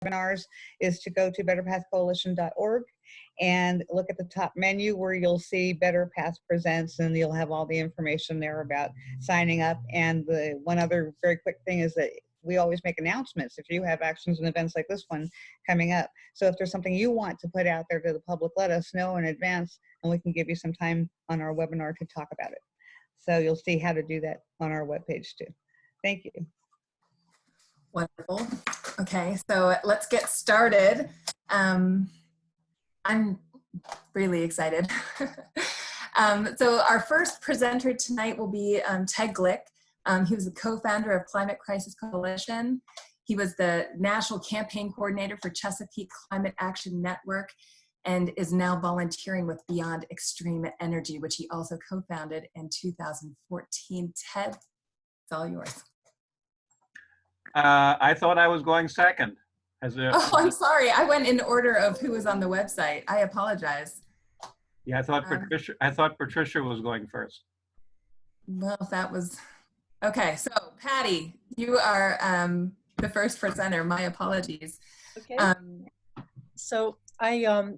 webinars is to go to betterpathcoalition.org and look at the top menu where you'll see Better Path Presents, and you'll have all the information there about signing up. And the one other very quick thing is that we always make announcements if you have actions and events like this one coming up. So if there's something you want to put out there to the public, let us know in advance and we can give you some time on our webinar to talk about it. So you'll see how to do that on our webpage too. Thank you. Wonderful. Okay, so let's get started. I'm really excited. So our first presenter tonight will be Ted Glick. He was the co-founder of Climate Crisis Coalition. He was the national campaign coordinator for Chesapeake Climate Action Network and is now volunteering with Beyond Extreme Energy, which he also co-founded in 2014. Ted, it's all yours. I thought I was going second. Oh, I'm sorry. I went in order of who was on the website. I apologize. Yeah, I thought Patricia was going first. Well, that was okay. So, Patty, you are the first presenter. My apologies. Okay. So I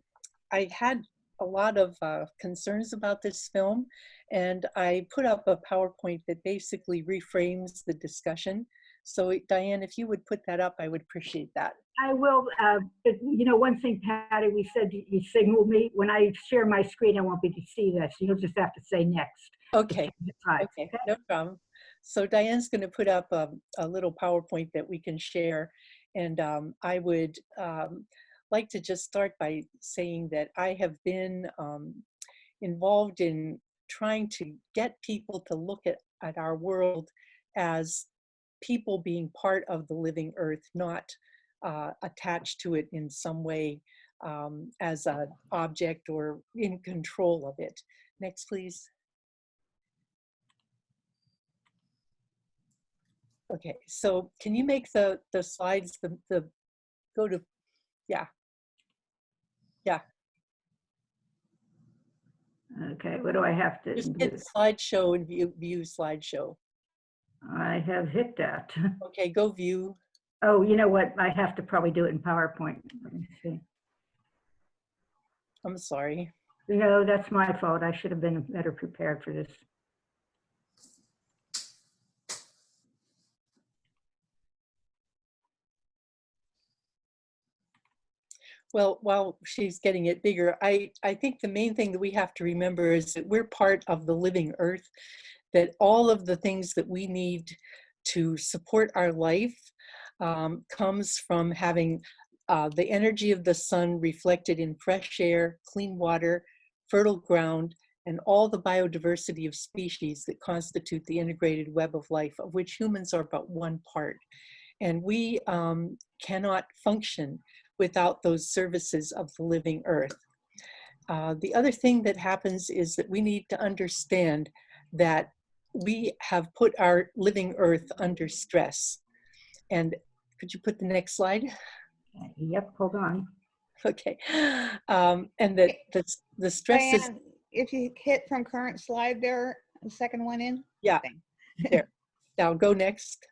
had a lot of concerns about this film, and I put up a PowerPoint that basically reframes the discussion. So Diane, if you would put that up, I would appreciate that. I will, but you know, one thing, Patty, we said you signal me. When I share my screen, I won't be able to see this. You'll just have to say next. Okay, okay, no problem. So Diane's going to put up a little PowerPoint that we can share. And I would like to just start by saying that I have been involved in trying to get people to look at our world as people being part of the living earth, not attached to it in some way as an object or in control of it. Next, please. Okay, so can you make the slides, go to, yeah. Yeah. Okay, what do I have to Just do? hit slideshow and view slideshow. I have hit that. Okay, go view. Oh, you know what? I have to probably do it in PowerPoint. Let me see. I'm sorry. You know, that's my fault. I should have been better prepared for this. Well, while she's getting it bigger, I think the main thing that we have to remember is that we're part of the living earth, that all of the things that we need to support our life comes from having the energy of the sun reflected in fresh air, clean water, fertile ground, and all the biodiversity of species that constitute the integrated web of life, of which humans are but one part. And we cannot function without those services of the living earth. The other thing that happens is that we need to understand that we have put our living earth under stress. And could you put the next slide? Yep, hold on. Okay. And that the stress Diane, if you hit from current slide there, the second one in. Yeah, there. Now go next.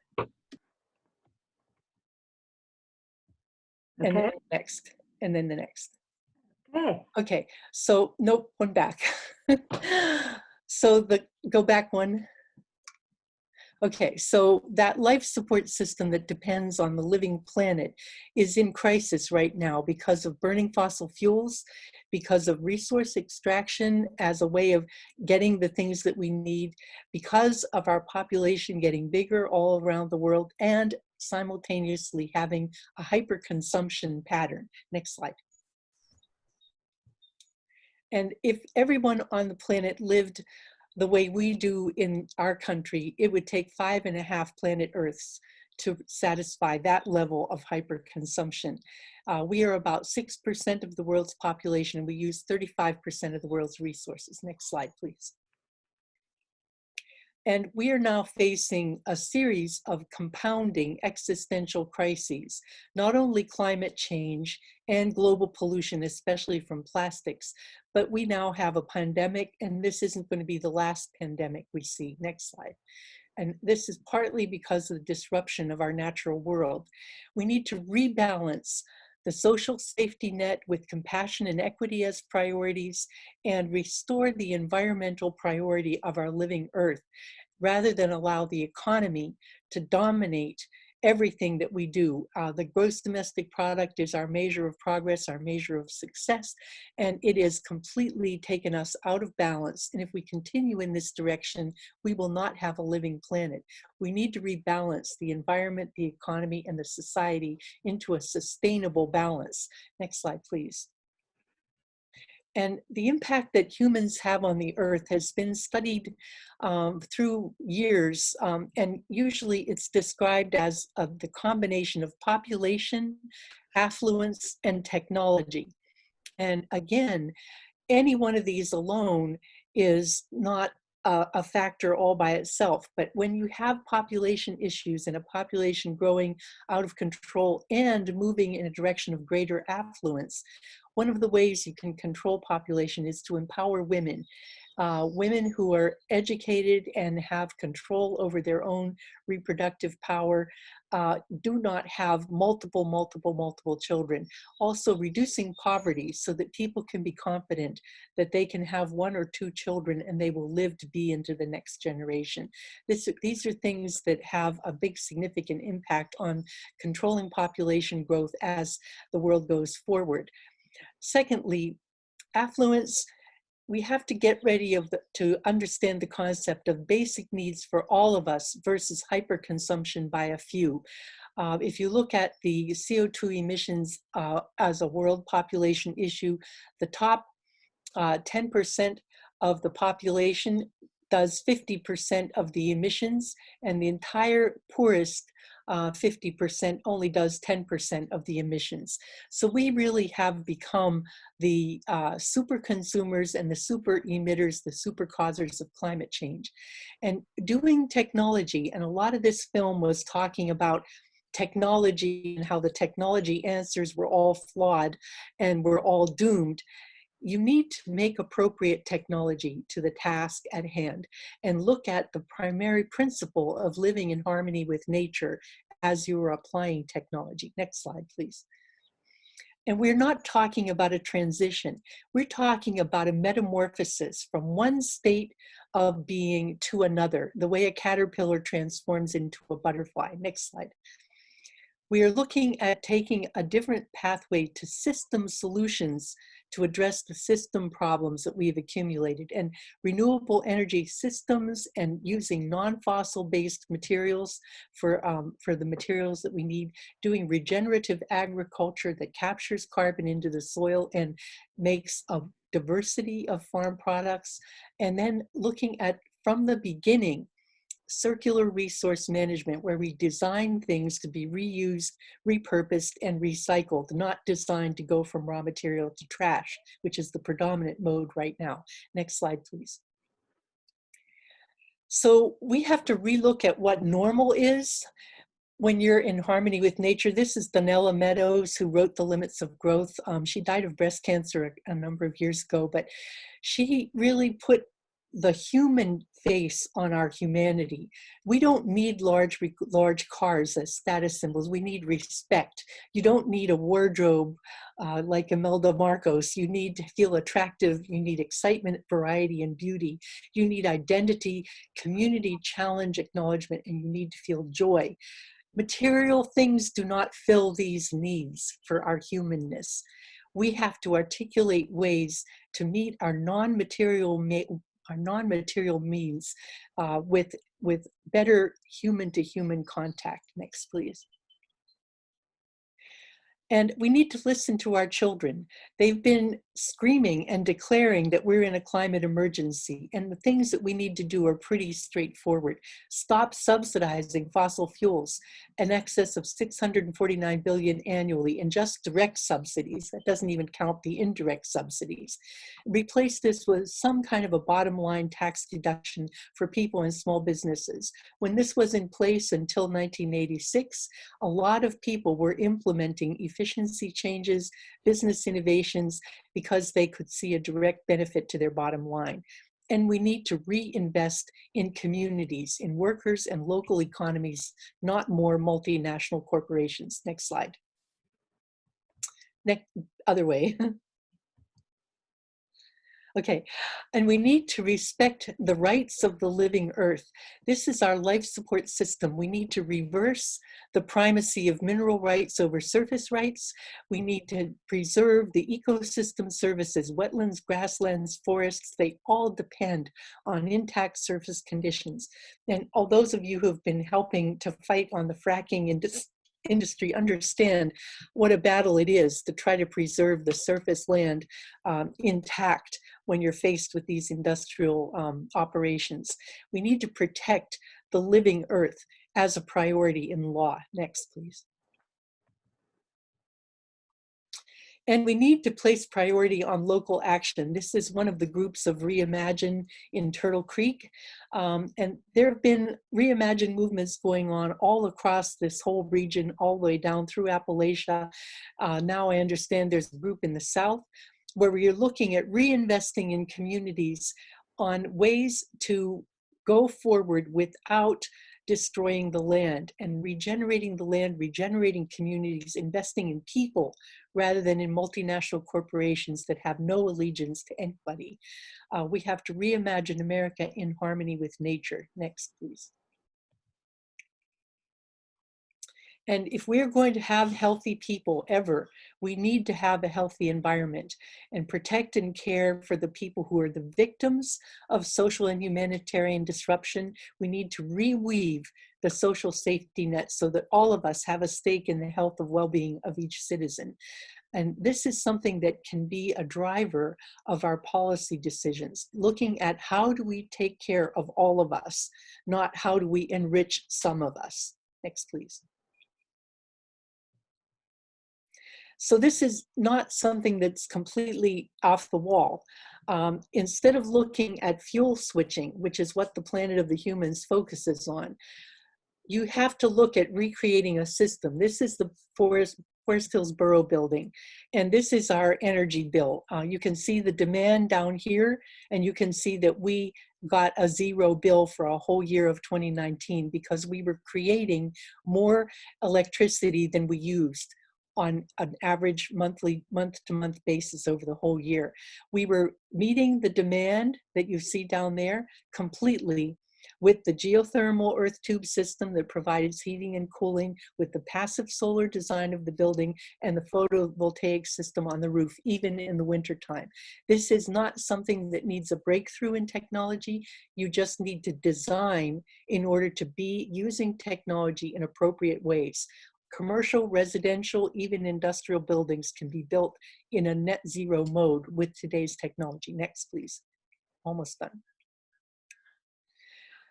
And then the next, and then the next. Okay. Okay, so nope, one back. So go back one. Okay, so that life support system that depends on the living planet is in crisis right now because of burning fossil fuels, because of resource extraction as a way of getting the things that we need, because of our population getting bigger all around the world, and simultaneously having a hyperconsumption pattern. Next slide. And if everyone on the planet lived the way we do in our country, it would take 5.5 planet Earths to satisfy that level of hyperconsumption. We are about 6% of the world's population, and we use 35% of the world's resources. Next slide, please. And we are now facing a series of compounding existential crises, not only climate change and global pollution, especially from plastics, but we now have a pandemic, and this isn't going to be the last pandemic we see. Next slide. and this is partly because of the disruption of our natural world. We need to rebalance the social safety net with compassion and equity as priorities, and restore the environmental priority of our living earth, rather than allow the economy to dominate everything that we do. The gross domestic product is our measure of progress, our measure of success, and it has completely taken us out of balance. And if we continue in this direction, we will not have a living planet. We need to rebalance the environment, the economy, and the society into a sustainable balance. Next slide, please. And the impact that humans have on the earth has been studied through years, and usually it's described as the combination of population, affluence, and technology. And again, any one of these alone is not a factor all by itself, but when you have population issues and a population growing out of control and moving in a direction of greater affluence, one of the ways you can control population is to empower women. Women who are educated and have control over their own reproductive power do not have multiple children. Also reducing poverty so that people can be confident that they can have 1 or 2 children and they will live to be into the next generation. These are things that have a big significant impact on controlling population growth as the world goes forward. Secondly, affluence. We have to get ready to understand the concept of basic needs for all of us versus hyperconsumption by a few. If you look at the CO2 emissions as a world population issue, the top 10% of the population does 50% of the emissions, and the entire poorest 50% only does 10% of the emissions. So we really have become the super consumers and the super emitters, the super causers of climate change. And doing technology, and a lot of this film was talking about technology and how the technology answers were all flawed and were all doomed. You need to make appropriate technology to the task at hand and look at the primary principle of living in harmony with nature as you are applying technology. Next slide, please. And we're not talking about a transition. We're talking about a metamorphosis from one state of being to another, the way a caterpillar transforms into a butterfly. Next slide. We are looking at taking a different pathway to system solutions to address the system problems that we've accumulated, and renewable energy systems and using non-fossil based materials for the materials that we need, doing regenerative agriculture that captures carbon into the soil and makes a diversity of farm products, and then looking at, from the beginning, circular resource management, where we design things to be reused, repurposed, and recycled, not designed to go from raw material to trash, which is the predominant mode right now. Next slide, please. So we have to relook at what normal is when you're in harmony with nature. This is Donella Meadows, who wrote The Limits of Growth. She died of breast cancer a number of years ago, but she really put the human face on our humanity. We don't need large cars as status symbols. We need respect. You don't need a wardrobe like Imelda Marcos. You need to feel attractive. You need excitement, variety, and beauty. You need identity, community, challenge, acknowledgement, and you need to feel joy. Material things do not fill these needs for our humanness. We have to articulate ways to meet our non-material means with better human-to-human contact. Next, please. And we need to listen to our children. They've been screaming and declaring that we're in a climate emergency, and the things that we need to do are pretty straightforward. Stop subsidizing fossil fuels, in excess of $649 billion annually in just direct subsidies. That doesn't even count the indirect subsidies. Replace this with some kind of a bottom line tax deduction for people and small businesses. When this was in place until 1986, a lot of people were implementing efficiency changes, business innovations, because they could see a direct benefit to their bottom line. And we need to reinvest in communities, in workers and local economies, not more multinational corporations. Next slide. Next, other way. Okay, and we need to respect the rights of the living earth. This is our life support system. We need to reverse the primacy of mineral rights over surface rights. We need to preserve the ecosystem services, wetlands, grasslands, forests. They all depend on intact surface conditions. And all those of you who have been helping to fight on the fracking industry understand what a battle it is to try to preserve the surface land intact when you're faced with these industrial operations. We need to protect the living earth as a priority in law. Next, please. And we need to place priority on local action. This is one of the groups of Reimagine in Turtle Creek. And there have been Reimagine movements going on all across this whole region, all the way down through Appalachia. Now I understand there's a group in the South where we're looking at reinvesting in communities on ways to go forward without destroying the land and regenerating the land, regenerating communities, investing in people rather than in multinational corporations that have no allegiance to anybody. We have to reimagine America in harmony with nature. Next, please. And if we're going to have healthy people ever, we need to have a healthy environment and protect and care for the people who are the victims of social and humanitarian disruption. We need to reweave the social safety net so that all of us have a stake in the health and well-being of each citizen. And this is something that can be a driver of our policy decisions, looking at how do we take care of all of us, not how do we enrich some of us. Next, please. So this is not something that's completely off the wall. Instead of looking at fuel switching, which is what the Planet of the Humans focuses on, you have to look at recreating a system. This is the Forest Hills Borough building, and this is our energy bill. You can see the demand down here, and you can see that we got a zero bill for a whole year of 2019 because we were creating more electricity than we used on an average month-to-month basis over the whole year. We were meeting the demand that you see down there completely with the geothermal earth tube system that provides heating and cooling, with the passive solar design of the building and the photovoltaic system on the roof, even in the wintertime. This is not something that needs a breakthrough in technology. You just need to design in order to be using technology in appropriate ways. Commercial, residential, even industrial buildings can be built in a net zero mode with today's technology. Next, please. Almost done.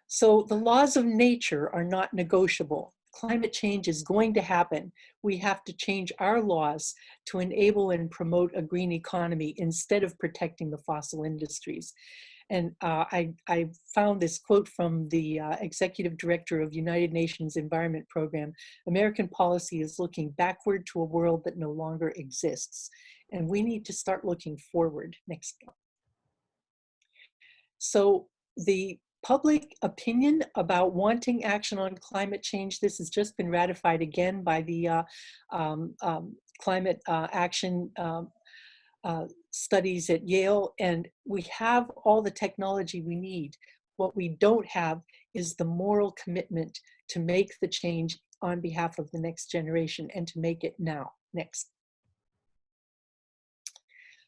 So the laws of nature are not negotiable. Climate change is going to happen. We have to change our laws to enable and promote a green economy instead of protecting the fossil industries. And I found this quote from the executive director of United Nations Environment Program. American policy is looking backward to a world that no longer exists. And we need to start looking forward. Next slide. So the public opinion about wanting action on climate change, this has just been ratified again by the climate action studies at Yale, and we have all the technology we need. What we don't have is the moral commitment to make the change on behalf of the next generation and to make it now. Next.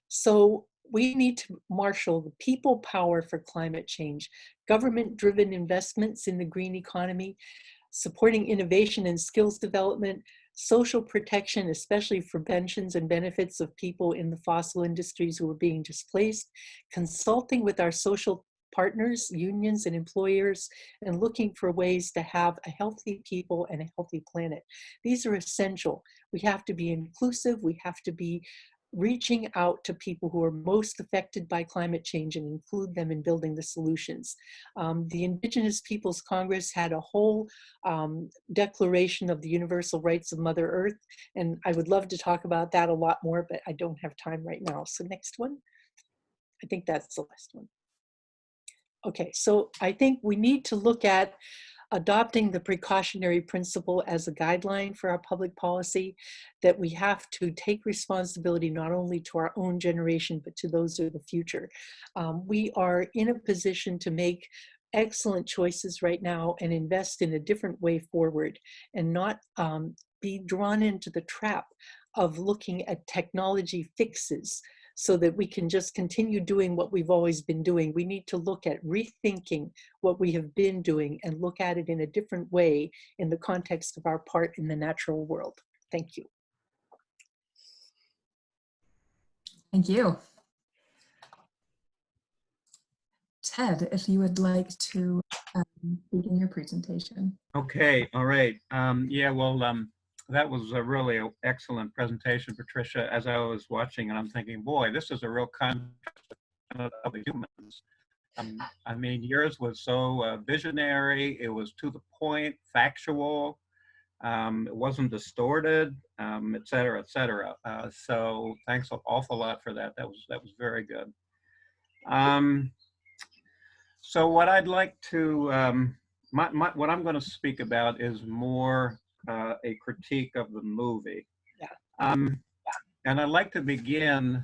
So we need to marshal the people power for climate change, government-driven investments in the green economy, supporting innovation and skills development, social protection, especially for pensions and benefits of people in the fossil industries who are being displaced, consulting with our social partners, unions and employers, and looking for ways to have a healthy people and a healthy planet. These are essential. We have to be inclusive. We have to be reaching out to people who are most affected by climate change and include them in building the solutions. The Indigenous Peoples Congress had a whole declaration of the universal rights of Mother Earth, and I would love to talk about that a lot more, but I don't have time right now. So next one. I think that's the last one. Okay, so I think we need to look at adopting the precautionary principle as a guideline for our public policy, that we have to take responsibility not only to our own generation, but to those of the future. We are in a position to make excellent choices right now and invest in a different way forward, and not be drawn into the trap of looking at technology fixes so that we can just continue doing what we've always been doing. We need to look at rethinking what we have been doing and look at it in a different way in the context of our part in the natural world. Thank you. Thank you. Ted, if you would like to begin your presentation. Okay, all right. That was a really excellent presentation, Patricia, as I was watching, and I'm thinking, boy, this is a real contrast of the humans. I mean, yours was so visionary, it was to the point, factual, it wasn't distorted, et cetera, et cetera. So thanks an awful lot for that. That was very good. So what I'd like to, what I'm going to speak about is more a critique of the movie. Yeah. And I'd like to begin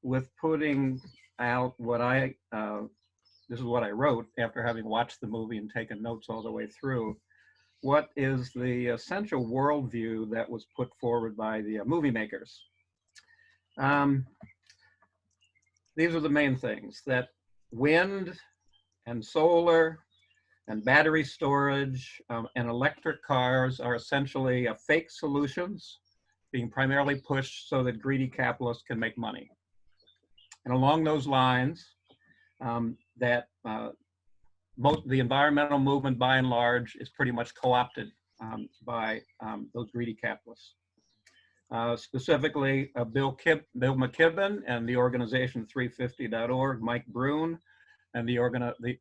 with putting out what this is what I wrote after having watched the movie and taken notes all the way through. What is the essential worldview that was put forward by the movie makers? These are the main things: that wind and solar and battery storage and electric cars are essentially fake solutions being primarily pushed so that greedy capitalists can make money. And along those lines, the environmental movement by and large is pretty much co-opted by those greedy capitalists. Specifically, Bill McKibben and the organization 350.org, Mike Brune, and the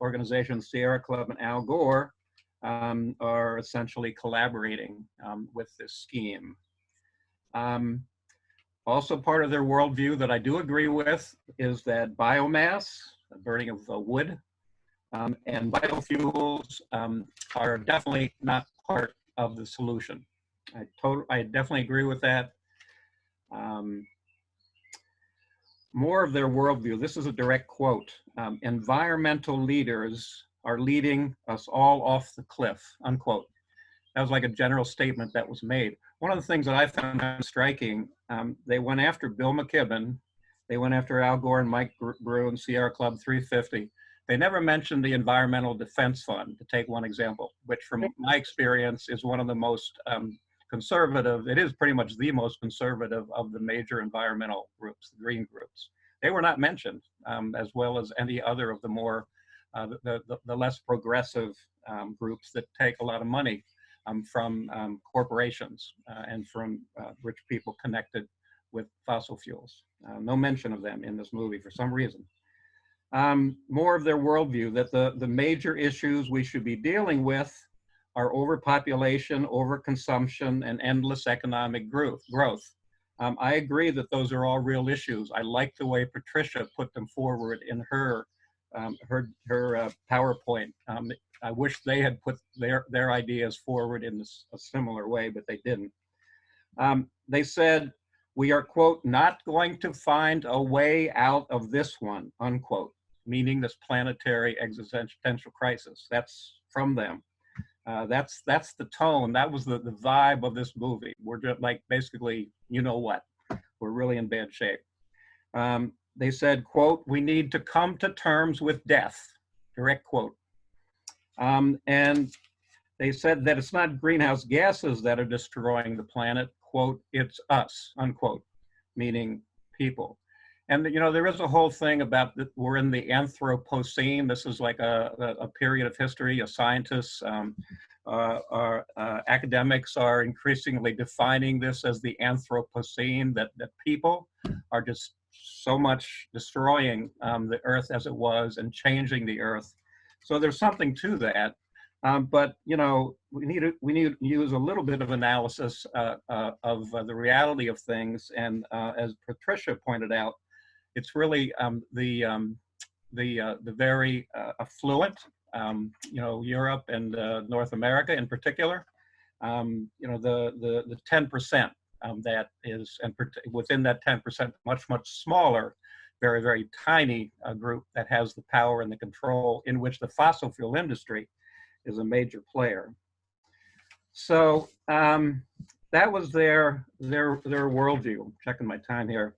organization Sierra Club and Al Gore are essentially collaborating with this scheme. Also part of their worldview that I do agree with is that biomass, the burning of wood, and biofuels are definitely not part of the solution. I definitely agree with that. More of their worldview, this is a direct quote, environmental leaders are leading us all off the cliff, unquote. That was like a general statement that was made. One of the things that I found striking, they went after Bill McKibben, they went after Al Gore and Mike Brune, Sierra Club 350. They never mentioned the Environmental Defense Fund, to take one example, which from my experience is one of the most conservative, it is pretty much the most conservative of the major environmental groups, the green groups. They were not mentioned, as well as any other of the more, the less progressive groups that take a lot of money from corporations and from rich people connected with fossil fuels. No mention of them in this movie for some reason. More of their worldview, that the major issues we should be dealing with are overpopulation, overconsumption, and endless economic growth. I agree that those are all real issues. I like the way Patricia put them forward in her PowerPoint. I wish they had put their ideas forward in a similar way, but they didn't. They said, we are, quote, not going to find a way out of this one, unquote, meaning this planetary existential crisis. That's from them. That's the tone. That was the vibe of this movie. We're just like, basically, you know what? We're really in bad shape. They said, quote, we need to come to terms with death, direct quote. And they said that it's not greenhouse gases that are destroying the planet, quote, it's us, unquote, meaning people. And you know, there is a whole thing about that we're in the Anthropocene. This is like a period of history. Scientists, academics are increasingly defining this as the Anthropocene, that people are just so much destroying the earth as it was and changing the earth. So there's something to that. But you know, we need to use a little bit of analysis of the reality of things. And as Patricia pointed out, it's really the very affluent, you know, Europe and North America in particular. You know, the 10% that is, and within that 10%, much smaller, very tiny group that has the power and the control, in which the fossil fuel industry is a major player. So that was their worldview. I'm checking my time here.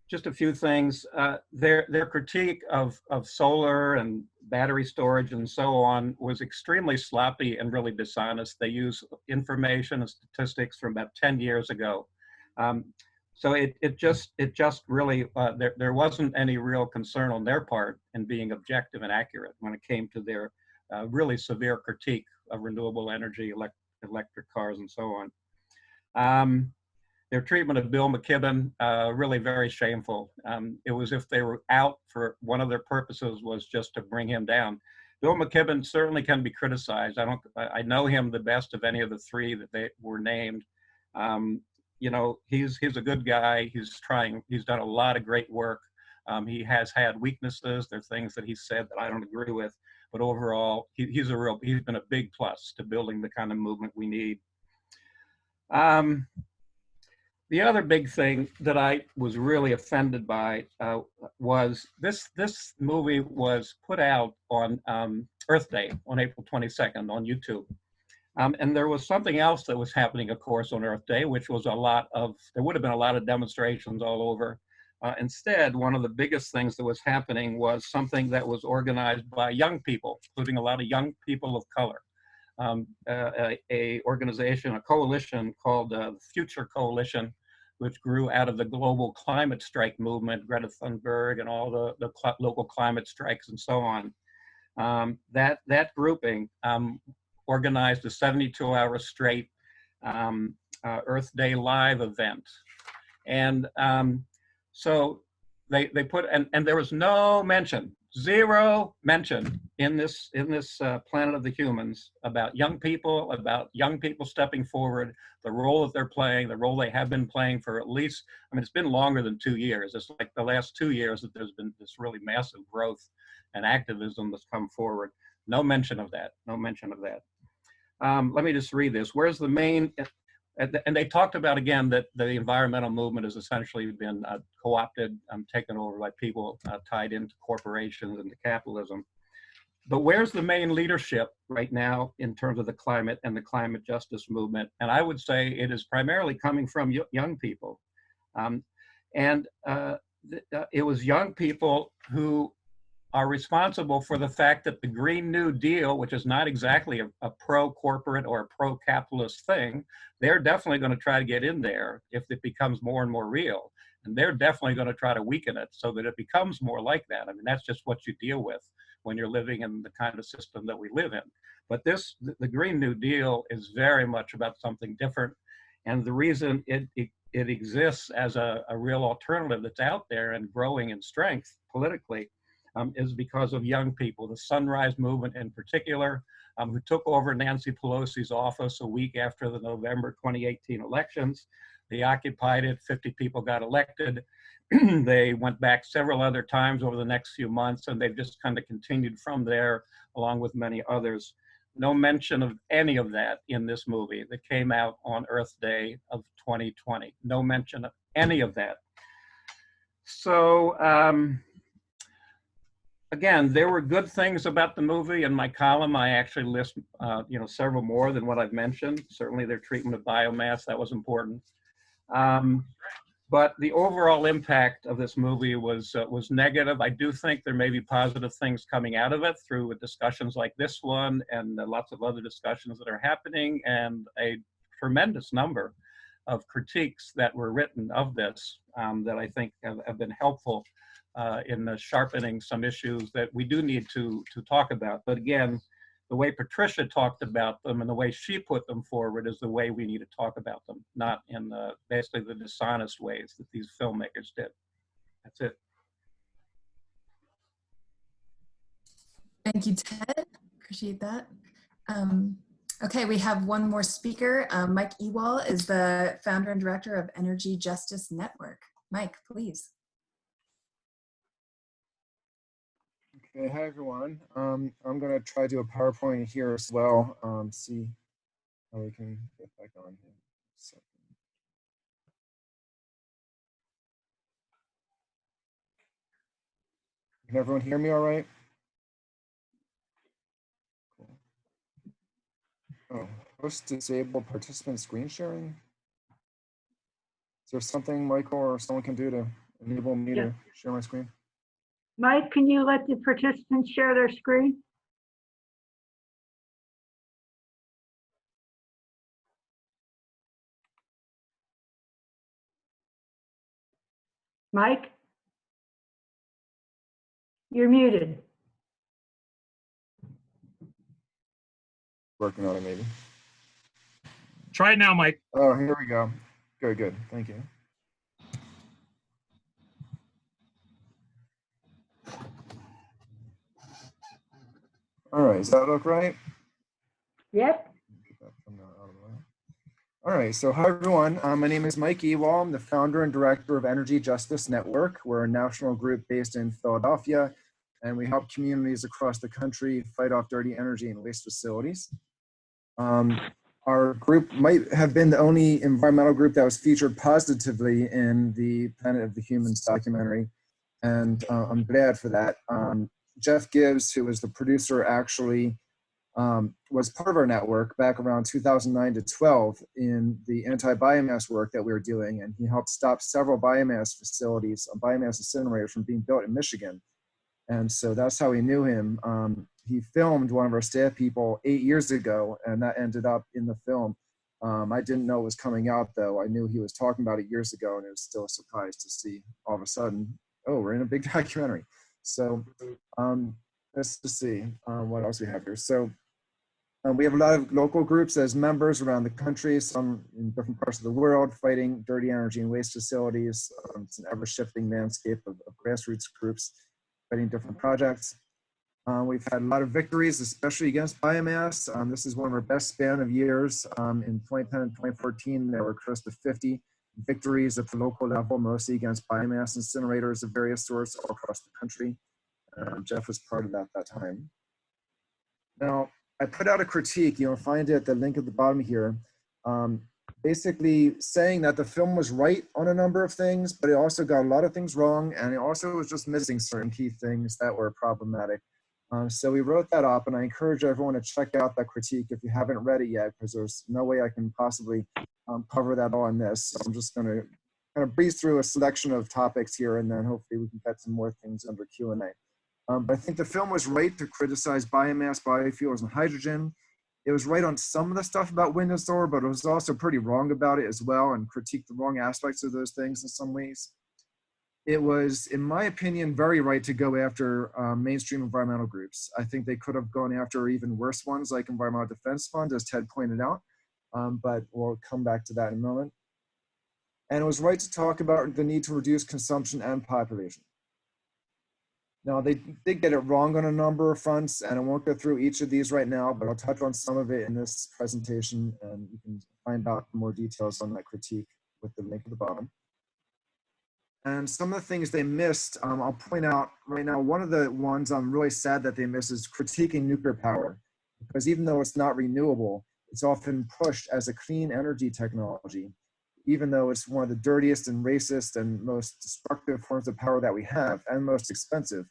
Just a few things. Their critique of solar and battery storage and so on was extremely sloppy and really dishonest. They use information and statistics from about 10 years ago. So it just really, there wasn't any real concern on their part in being objective and accurate when it came to their really severe critique of renewable energy, electric cars, and so on. Their treatment of Bill McKibben, really very shameful. It was if they were out for one of their purposes was just to bring him down. Bill McKibben certainly can be criticized. I know him the best of any of the three that they were named. You know, he's a good guy. He's done a lot of great work. He has had weaknesses. There are things that he said that I don't agree with, but overall, he's been a big plus to building the kind of movement we need. The other big thing that I was really offended by was this movie was put out on Earth Day on April 22nd on YouTube. And there was something else that was happening, of course, on Earth Day, which was there would have been a lot of demonstrations all over. Instead, one of the biggest things that was happening was something that was organized by young people, including a lot of young people of color. A organization, a coalition called the Future Coalition, which grew out of the global climate strike movement, Greta Thunberg and all the local climate strikes and so on. That grouping organized a 72-hour straight Earth Day live event. And so they put, and there was no mention, zero mention in this Planet of the Humans about young people stepping forward, the role that they're playing, the role they have been playing for at least, I mean, it's been longer than 2 years. It's like the last 2 years that there's been this really massive growth and activism that's come forward. No mention of that, no mention of that. Let me just read this. Where's the main, and they talked about, again, that the environmental movement has essentially been co-opted, taken over by people tied into corporations and to capitalism. But where's the main leadership right now in terms of the climate and the climate justice movement? And I would say it is primarily coming from young people. It was young people who are responsible for the fact that the Green New Deal, which is not exactly a pro-corporate or a pro-capitalist thing, they're definitely going to try to get in there if it becomes more and more real. And they're definitely going to try to weaken it so that it becomes more like that. I mean, that's just what you deal with when you're living in the kind of system that we live in. But the Green New Deal is very much about something different. And the reason it exists as a real alternative that's out there and growing in strength politically is because of young people, the Sunrise Movement in particular, who took over Nancy Pelosi's office a week after the November 2018 elections. They occupied it, 50 people got elected. They went back several other times over the next few months, and they've just kind of continued from there, along with many others. No mention of any of that in this movie that came out on Earth Day of 2020. No mention of any of that. So, again, there were good things about the movie. In my column, I actually list, several more than what I've mentioned. Certainly their treatment of biomass, that was important. But the overall impact of this movie was negative. I do think there may be positive things coming out of it through discussions like this one and lots of other discussions that are happening, and a tremendous number of critiques that were written of this that I think have been helpful in sharpening some issues that we do need to talk about. But again, the way Patricia talked about them and the way she put them forward is the way we need to talk about them, not in basically the dishonest ways that these filmmakers did. That's it. Thank you, Ted. Appreciate that. Okay, we have one more speaker. Mike Ewall is the founder and director of Energy Justice Network. Mike, please. Okay, hi everyone. I'm gonna try to do a PowerPoint here as well. See how we can get back on here. Can everyone hear me all right? Cool. Oh, host disabled participant screen sharing. Is there something Michael or someone can do to enable me to share my screen? Mike, can you let the participants share their screen? Mike? You're muted. Working on it maybe. Try it now, Mike. Oh, here we go. Good, good. Thank you. All right, does that look right? Yep. All right, so hi everyone. My name is Mike Ewall. I'm the founder and director of Energy Justice Network. We're a national group based in Philadelphia, and we help communities across the country fight off dirty energy and waste facilities. Our group might have been the only environmental group that was featured positively in the Planet of the Humans documentary, and I'm glad for that. Jeff Gibbs, who was the producer, actually was part of our network back around 2009 to 12 in the anti-biomass work that we were doing, and he helped stop several biomass facilities, biomass incinerators from being built in Michigan. And so that's how we knew him. He filmed one of our staff people 8 years ago, and that ended up in the film. I didn't know it was coming out, though. I knew he was talking about it years ago, and it was still a surprise to see all of a sudden, oh, we're in a big documentary. So let's just see what else we have here. So we have a lot of local groups as members around the country, some in different parts of the world, fighting dirty energy and waste facilities. It's an ever-shifting landscape of grassroots groups fighting different projects. We've had a lot of victories, especially against biomass. This is one of our best span of years. In 2010 and 2014, there were close to 50 victories at the local level, mostly against biomass incinerators of various sorts all across the country. Jeff was part of that at that time. Now, I put out a critique, you'll find it at the link at the bottom here, basically saying that the film was right on a number of things, but it also got a lot of things wrong, and it also was just missing certain key things that were problematic. So we wrote that up, and I encourage everyone to check out that critique if you haven't read it yet, because there's no way I can possibly cover that all in this. So I'm just going to kind of breeze through a selection of topics here, and then hopefully we can get some more things under Q&A. But I think the film was right to criticize biomass, biofuels, and hydrogen. It was right on some of the stuff about wind and solar, but it was also pretty wrong about it as well, and critiqued the wrong aspects of those things in some ways. It was, in my opinion, very right to go after mainstream environmental groups. I think they could have gone after even worse ones like Environmental Defense Fund, as Ted pointed out, but we'll come back to that in a moment. And it was right to talk about the need to reduce consumption and population. Now, they did get it wrong on a number of fronts, and I won't go through each of these right now, but I'll touch on some of it in this presentation, and you can find out more details on that critique with the link at the bottom. And some of the things they missed, I'll point out right now. One of the ones I'm really sad that they missed is critiquing nuclear power, because even though it's not renewable, it's often pushed as a clean energy technology, even though it's one of the dirtiest and racist and most destructive forms of power that we have, and most expensive.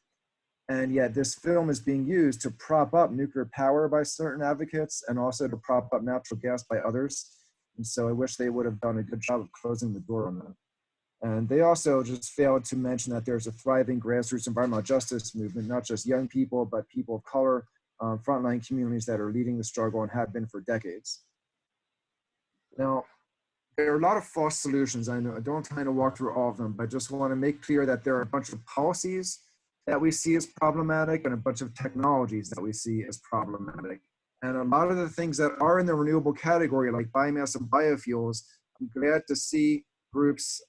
And yet this film is being used to prop up nuclear power by certain advocates, and also to prop up natural gas by others. And so I wish they would have done a good job of closing the door on that. And they also just failed to mention that there's a thriving grassroots environmental justice movement, not just young people, but people of color, frontline communities that are leading the struggle and have been for decades. Now, there are a lot of false solutions. I know I don't try to walk through all of them, but I just want to make clear that there are a bunch of policies that we see as problematic and a bunch of technologies that we see as problematic. And a lot of the things that are in the renewable category, like biomass and biofuels, I'm glad to see groups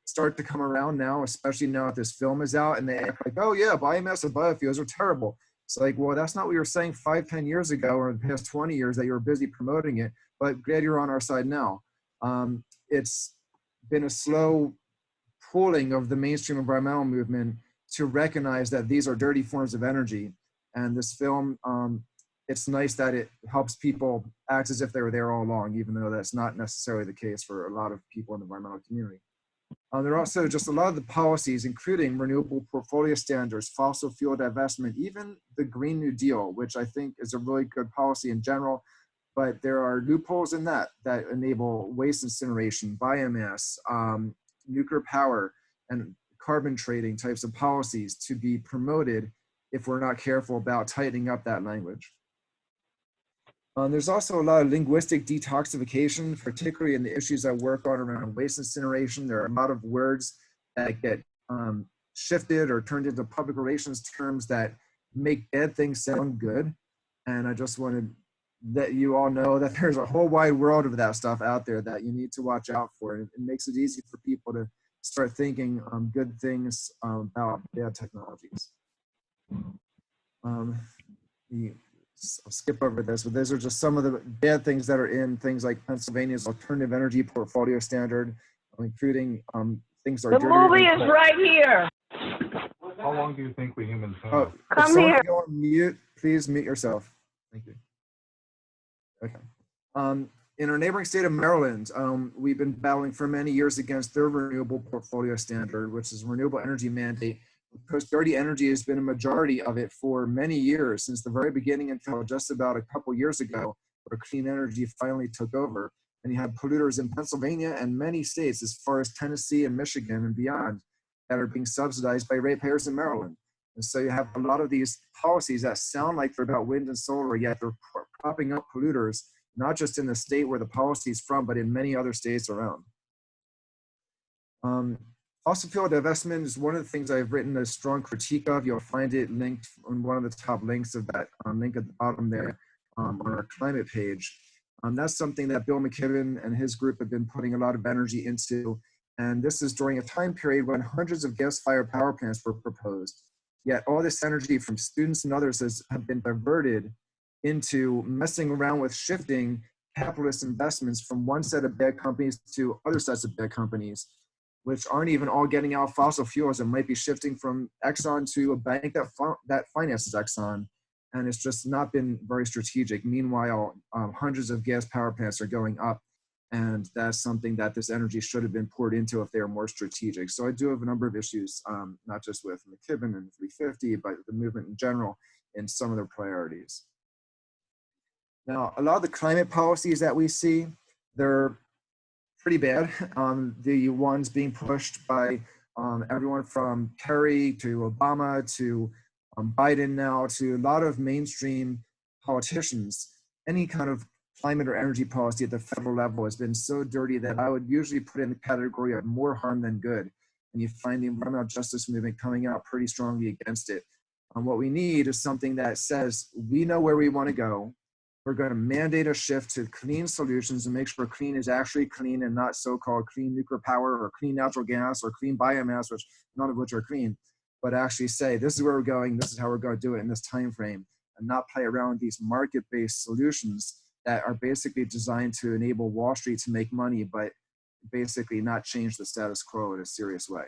start to come around now, especially now that this film is out, and they act like, oh yeah, biomass and biofuels are terrible. It's like, well, that's not what you were saying 5-10 years ago, or the past 20 years that you were busy promoting it, but glad you're on our side now. It's been a slow pulling of the mainstream environmental movement to recognize that these are dirty forms of energy. And this film, it's nice that it helps people act as if they were there all along, even though that's not necessarily the case for a lot of people in the environmental community. There are also just a lot of the policies, including renewable portfolio standards, fossil fuel divestment, even the Green New Deal, which I think is a really good policy in general, but there are loopholes in that enable waste incineration, biomass, nuclear power, and carbon trading types of policies to be promoted if we're not careful about tightening up that language. There's also a lot of linguistic detoxification, particularly in the issues I work on around waste incineration. There are a lot of words that get shifted or turned into public relations terms that make bad things sound good. And I just wanted to let you all know that there's a whole wide world of that stuff out there that you need to watch out for. It makes it easy for people to start thinking good things about bad technologies. I'll skip over this, but these are just some of the bad things that are in things like Pennsylvania's alternative energy portfolio standard, including things that are The movie is right here. How long do you think we humans have? Oh, Come here. Go on mute, please mute yourself. Thank you. Okay. In our neighboring state of Maryland, we've been battling for many years against their renewable portfolio standard, which is a renewable energy mandate. Because dirty energy has been a majority of it for many years, since the very beginning until just about a couple years ago, where clean energy finally took over. And you have polluters in Pennsylvania and many states, as far as Tennessee and Michigan and beyond, that are being subsidized by ratepayers in Maryland. And so you have a lot of these policies that sound like they're about wind and solar, yet they're propping up polluters, not just in the state where the policy is from, but in many other states around. Fossil fuel divestment is one of the things I've written a strong critique of. You'll find it linked on one of the top links of that link at the bottom there on our climate page. That's something that Bill McKibben and his group have been putting a lot of energy into. And this is during a time period when hundreds of gas-fired power plants were proposed. Yet all this energy from students and others have been diverted into messing around with shifting capitalist investments from one set of bad companies to other sets of bad companies, which aren't even all getting out fossil fuels and might be shifting from Exxon to a bank that finances Exxon. And it's just not been very strategic. Meanwhile, hundreds of gas power plants are going up. And that's something that this energy should have been poured into if they were more strategic. So I do have a number of issues, not just with McKibben and 350, but the movement in general in some of their priorities. Now, a lot of the climate policies that we see, they're pretty bad. The ones being pushed by everyone from Kerry to Obama to Biden now to a lot of mainstream politicians. Any kind of climate or energy policy at the federal level has been so dirty that I would usually put it in the category of more harm than good. And you find the environmental justice movement coming out pretty strongly against it. What we need is something that says, we know where we want to go. We're going to mandate a shift to clean solutions and make sure clean is actually clean and not so-called clean nuclear power or clean natural gas or clean biomass, which none of which are clean, but actually say, this is where we're going, this is how we're going to do it in this time frame, and not play around with these market-based solutions that are basically designed to enable Wall Street to make money, but basically not change the status quo in a serious way.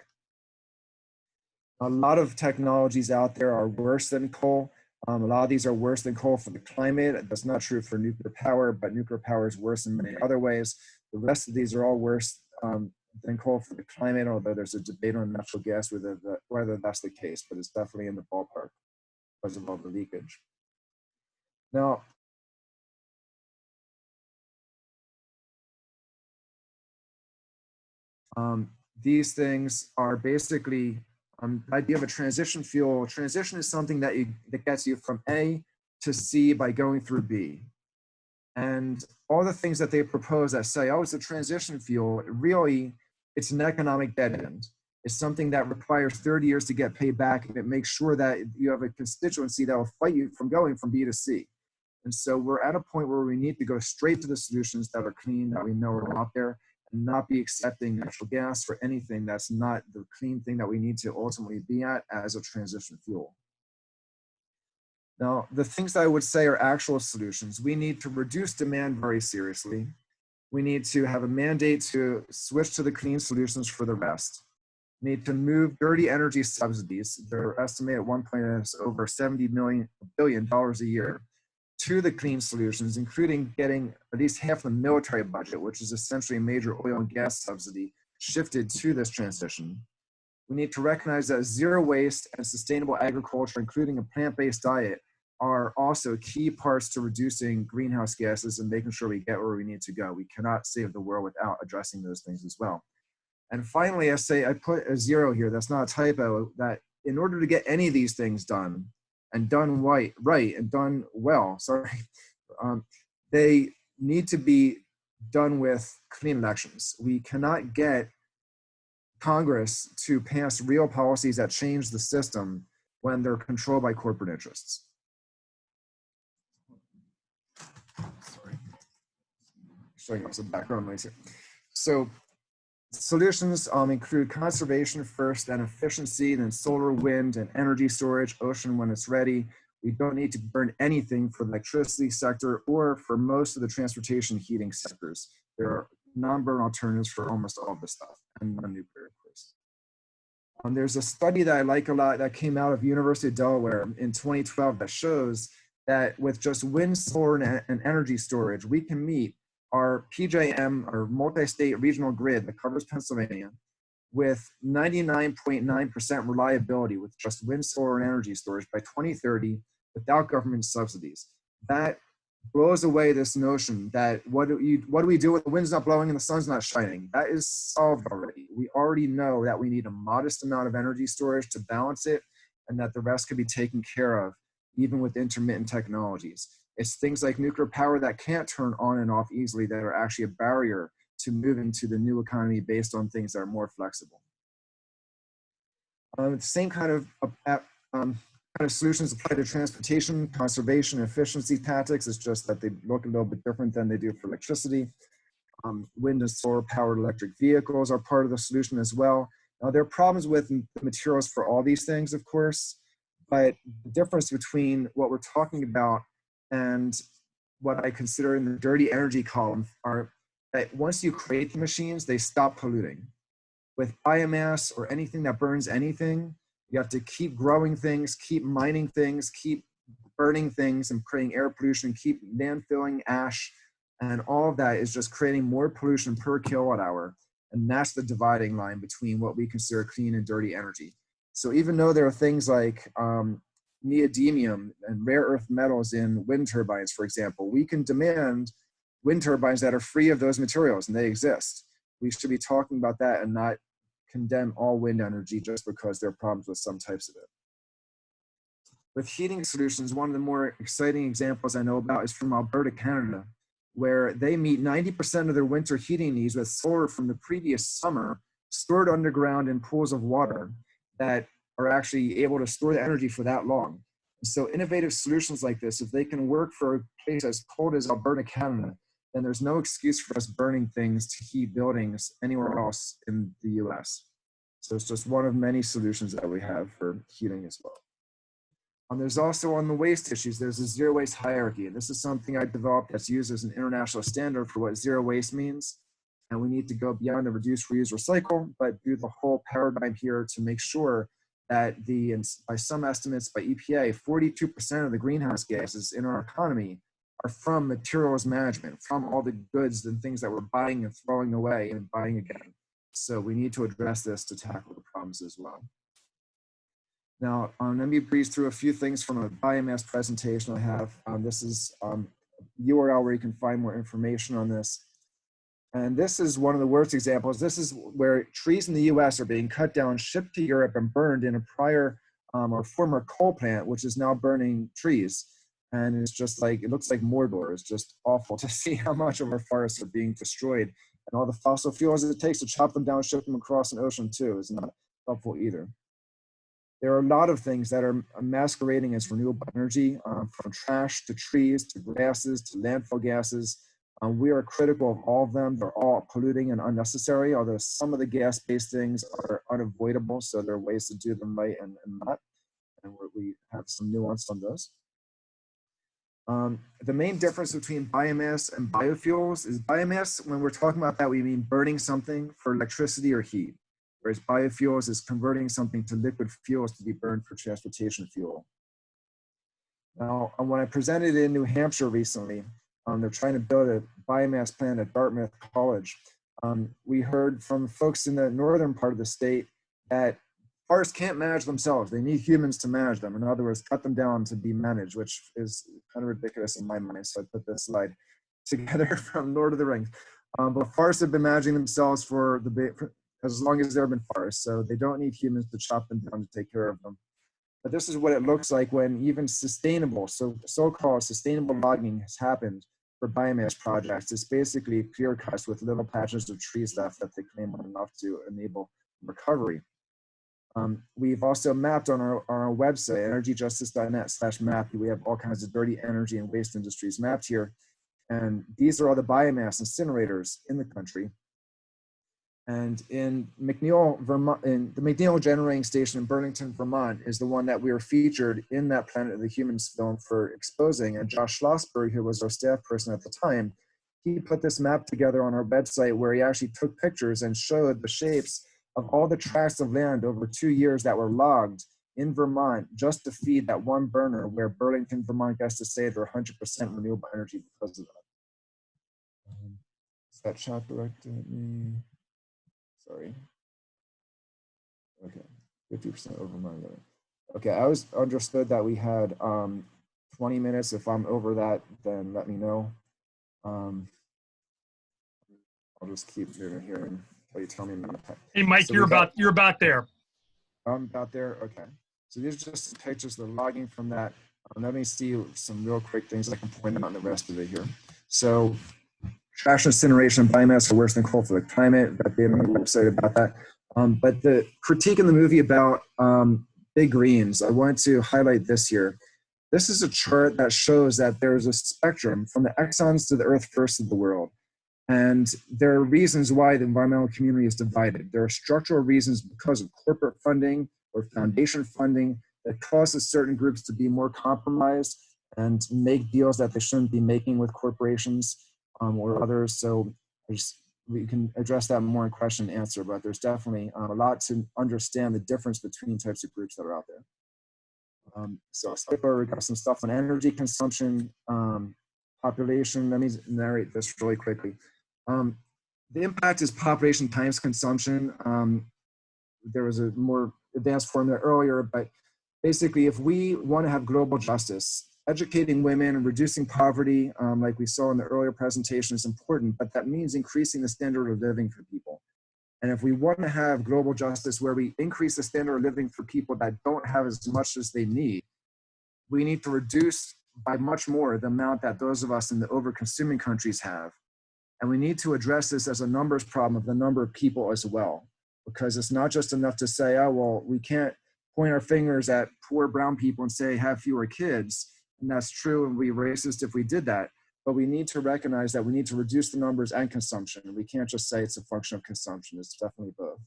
A lot of technologies out there are worse than coal. A lot of these are worse than coal for the climate. That's not true for nuclear power, but nuclear power is worse in many other ways. The rest of these are all worse than coal for the climate, although there's a debate on natural gas whether that's the case, but it's definitely in the ballpark because of all the leakage. Now, these things are basically the idea of a transition fuel. Transition is something that gets you from A to C by going through B. And all the things that they propose that say, oh, it's a transition fuel, really, it's an economic dead end. It's something that requires 30 years to get paid back, and it makes sure that you have a constituency that will fight you from going from B to C. And so we're at a point where we need to go straight to the solutions that are clean, that we know are out there, and not be accepting natural gas for anything that's not the clean thing that we need to ultimately be at as a transition fuel. Now, the things that I would say are actual solutions. We need to reduce demand very seriously. We need to have a mandate to switch to the clean solutions for the rest. We need to move dirty energy subsidies, they're estimated at one point as over $70 billion a year, to the clean solutions, including getting at least half the military budget, which is essentially a major oil and gas subsidy, shifted to this transition. We need to recognize that zero waste and sustainable agriculture, including a plant-based diet, are also key parts to reducing greenhouse gases and making sure we get where we need to go. We cannot save the world without addressing those things as well. And finally, I put a zero here, that's not a typo, that in order to get any of these things done, and done right and done well, they need to be done with clean elections. We cannot get Congress to pass real policies that change the system when they're controlled by corporate interests. Sorry. Showing up some background noise here. So solutions include conservation first, then efficiency, then solar, wind, and energy storage, ocean when it's ready. We don't need to burn anything for the electricity sector or for most of the transportation heating sectors. There are non-burn alternatives for almost all of this stuff, and non-nuclear, of course. There's a study that I like a lot that came out of University of Delaware in 2012 that shows that with just wind, solar, and energy storage, we can meet our PJM, or multi-state regional grid that covers Pennsylvania, with 99.9% reliability with just wind, solar, and energy storage by 2030 without government subsidies. That blows away this notion that what do we do when the wind's not blowing and the sun's not shining? That is solved already. We already know that we need a modest amount of energy storage to balance it, and that the rest can be taken care of even with intermittent technologies. It's things like nuclear power that can't turn on and off easily that are actually a barrier to moving to the new economy based on things that are more flexible. The same kind of solutions apply to transportation, conservation, efficiency tactics. It's just that they look a little bit different than they do for electricity. Wind and solar powered electric vehicles are part of the solution as well. Now, there are problems with the materials for all these things, of course, but the difference between what we're talking about and what I consider in the dirty energy column are that once you create the machines, they stop polluting. With biomass or anything that burns anything, you have to keep growing things, keep mining things, keep burning things and creating air pollution, keep landfilling ash, and all of that is just creating more pollution per kilowatt hour. And that's the dividing line between what we consider clean and dirty energy. So even though there are things like neodymium and rare earth metals in wind turbines, for example, we can demand wind turbines that are free of those materials, and they exist. We should be talking about that and not condemn all wind energy just because there are problems with some types of it. With heating solutions, one of the more exciting examples I know about is from Alberta, Canada, where they meet 90% of their winter heating needs with solar from the previous summer stored underground in pools of water that are actually able to store the energy for that long. So innovative solutions like this, if they can work for a place as cold as Alberta, Canada, then there's no excuse for us burning things to heat buildings anywhere else in the US. So it's just one of many solutions that we have for heating as well. There's also on the waste issues, there's a zero waste hierarchy. This is something I developed that's used as an international standard for what zero waste means. And we need to go beyond the reduce, reuse, recycle, but do the whole paradigm here to make sure that by some estimates by EPA, 42% of the greenhouse gases in our economy are from materials management, from all the goods and things that we're buying and throwing away and buying again. So we need to address this to tackle the problems as well. Now, let me breeze through a few things from a biomass presentation I have. This is a URL where you can find more information on this. And this is one of the worst examples. This is where trees in the US are being cut down, shipped to Europe, and burned in a prior or former coal plant, which is now burning trees. And it's just like, it looks like Mordor. It's just awful to see how much of our forests are being destroyed. And all the fossil fuels it takes to chop them down, ship them across an ocean too is not helpful either. There are a lot of things that are masquerading as renewable energy, from trash to trees to grasses to landfill gases. We are critical of all of them. They're all polluting and unnecessary, although some of the gas-based things are unavoidable, so there are ways to do them right and not. And we have some nuance on those. The main difference between biomass and biofuels is biomass, when we're talking about that, we mean burning something for electricity or heat. whereas biofuels is converting something to liquid fuels to be burned for transportation fuel. Now, when I presented in New Hampshire recently, they're trying to build a biomass plant at Dartmouth College. We heard from folks in the northern part of the state that forests can't manage themselves. They need humans to manage them. In other words, cut them down to be managed, which is kind of ridiculous in my mind. So I put this slide together from Lord of the Rings. But forests have been managing themselves for as long as there have been forests. So they don't need humans to chop them down to take care of them. But this is what it looks like when even sustainable, so-called sustainable logging has happened for biomass projects. It's basically clear cuts with little patches of trees left that they claim are enough to enable recovery. We've also mapped on our website, energyjustice.net/map. We have all kinds of dirty energy and waste industries mapped here. And these are all the biomass incinerators in the country. And in McNeil, Vermont, in the McNeil Generating Station in Burlington, Vermont, is the one that we were featured in that Planet of the Humans film for exposing. And Josh Schlossberg, who was our staff person at the time, he put this map together on our website where he actually took pictures and showed the shapes of all the tracts of land over 2 years that were logged in Vermont just to feed that one burner, where Burlington, Vermont gets to say they're 100% renewable energy because of that. Is that chat directed me? Sorry. Okay, 50% over my limit. Okay, I was understood that we had 20 minutes. If I'm over that, then let me know. I'll just keep moving here until you tell me. Hey, Mike, So you're about there. I'm about there. Okay. So these are just pictures of the logging from that. Let me see some real quick things I can point out on the rest of it here. So trash incineration and biomass are worse than coal for the climate. Got data on the website about that. But the critique in the movie about big greens, I wanted to highlight this here. This is a chart that shows that there's a spectrum from the Exxons to the Earth First of the world. And there are reasons why the environmental community is divided. There are structural reasons because of corporate funding or foundation funding that causes certain groups to be more compromised and make deals that they shouldn't be making with corporations or others. So we can address that more in question and answer, but there's definitely a lot to understand the difference between types of groups that are out there. So I'll skip over, we got some stuff on energy consumption, population. Let me narrate this really quickly. The impact is population times consumption. There was a more advanced formula earlier, but basically if we want to have global justice, educating women and reducing poverty, like we saw in the earlier presentation, is important, but that means increasing the standard of living for people. And if we want to have global justice where we increase the standard of living for people that don't have as much as they need, we need to reduce by much more the amount that those of us in the over-consuming countries have. And we need to address this as a numbers problem of the number of people as well, because it's not just enough to say, oh, well, we can't point our fingers at poor brown people and say, have fewer kids. And that's true, and we'd be racist if we did that. But we need to recognize that we need to reduce the numbers and consumption. We can't just say it's a function of consumption. It's definitely both.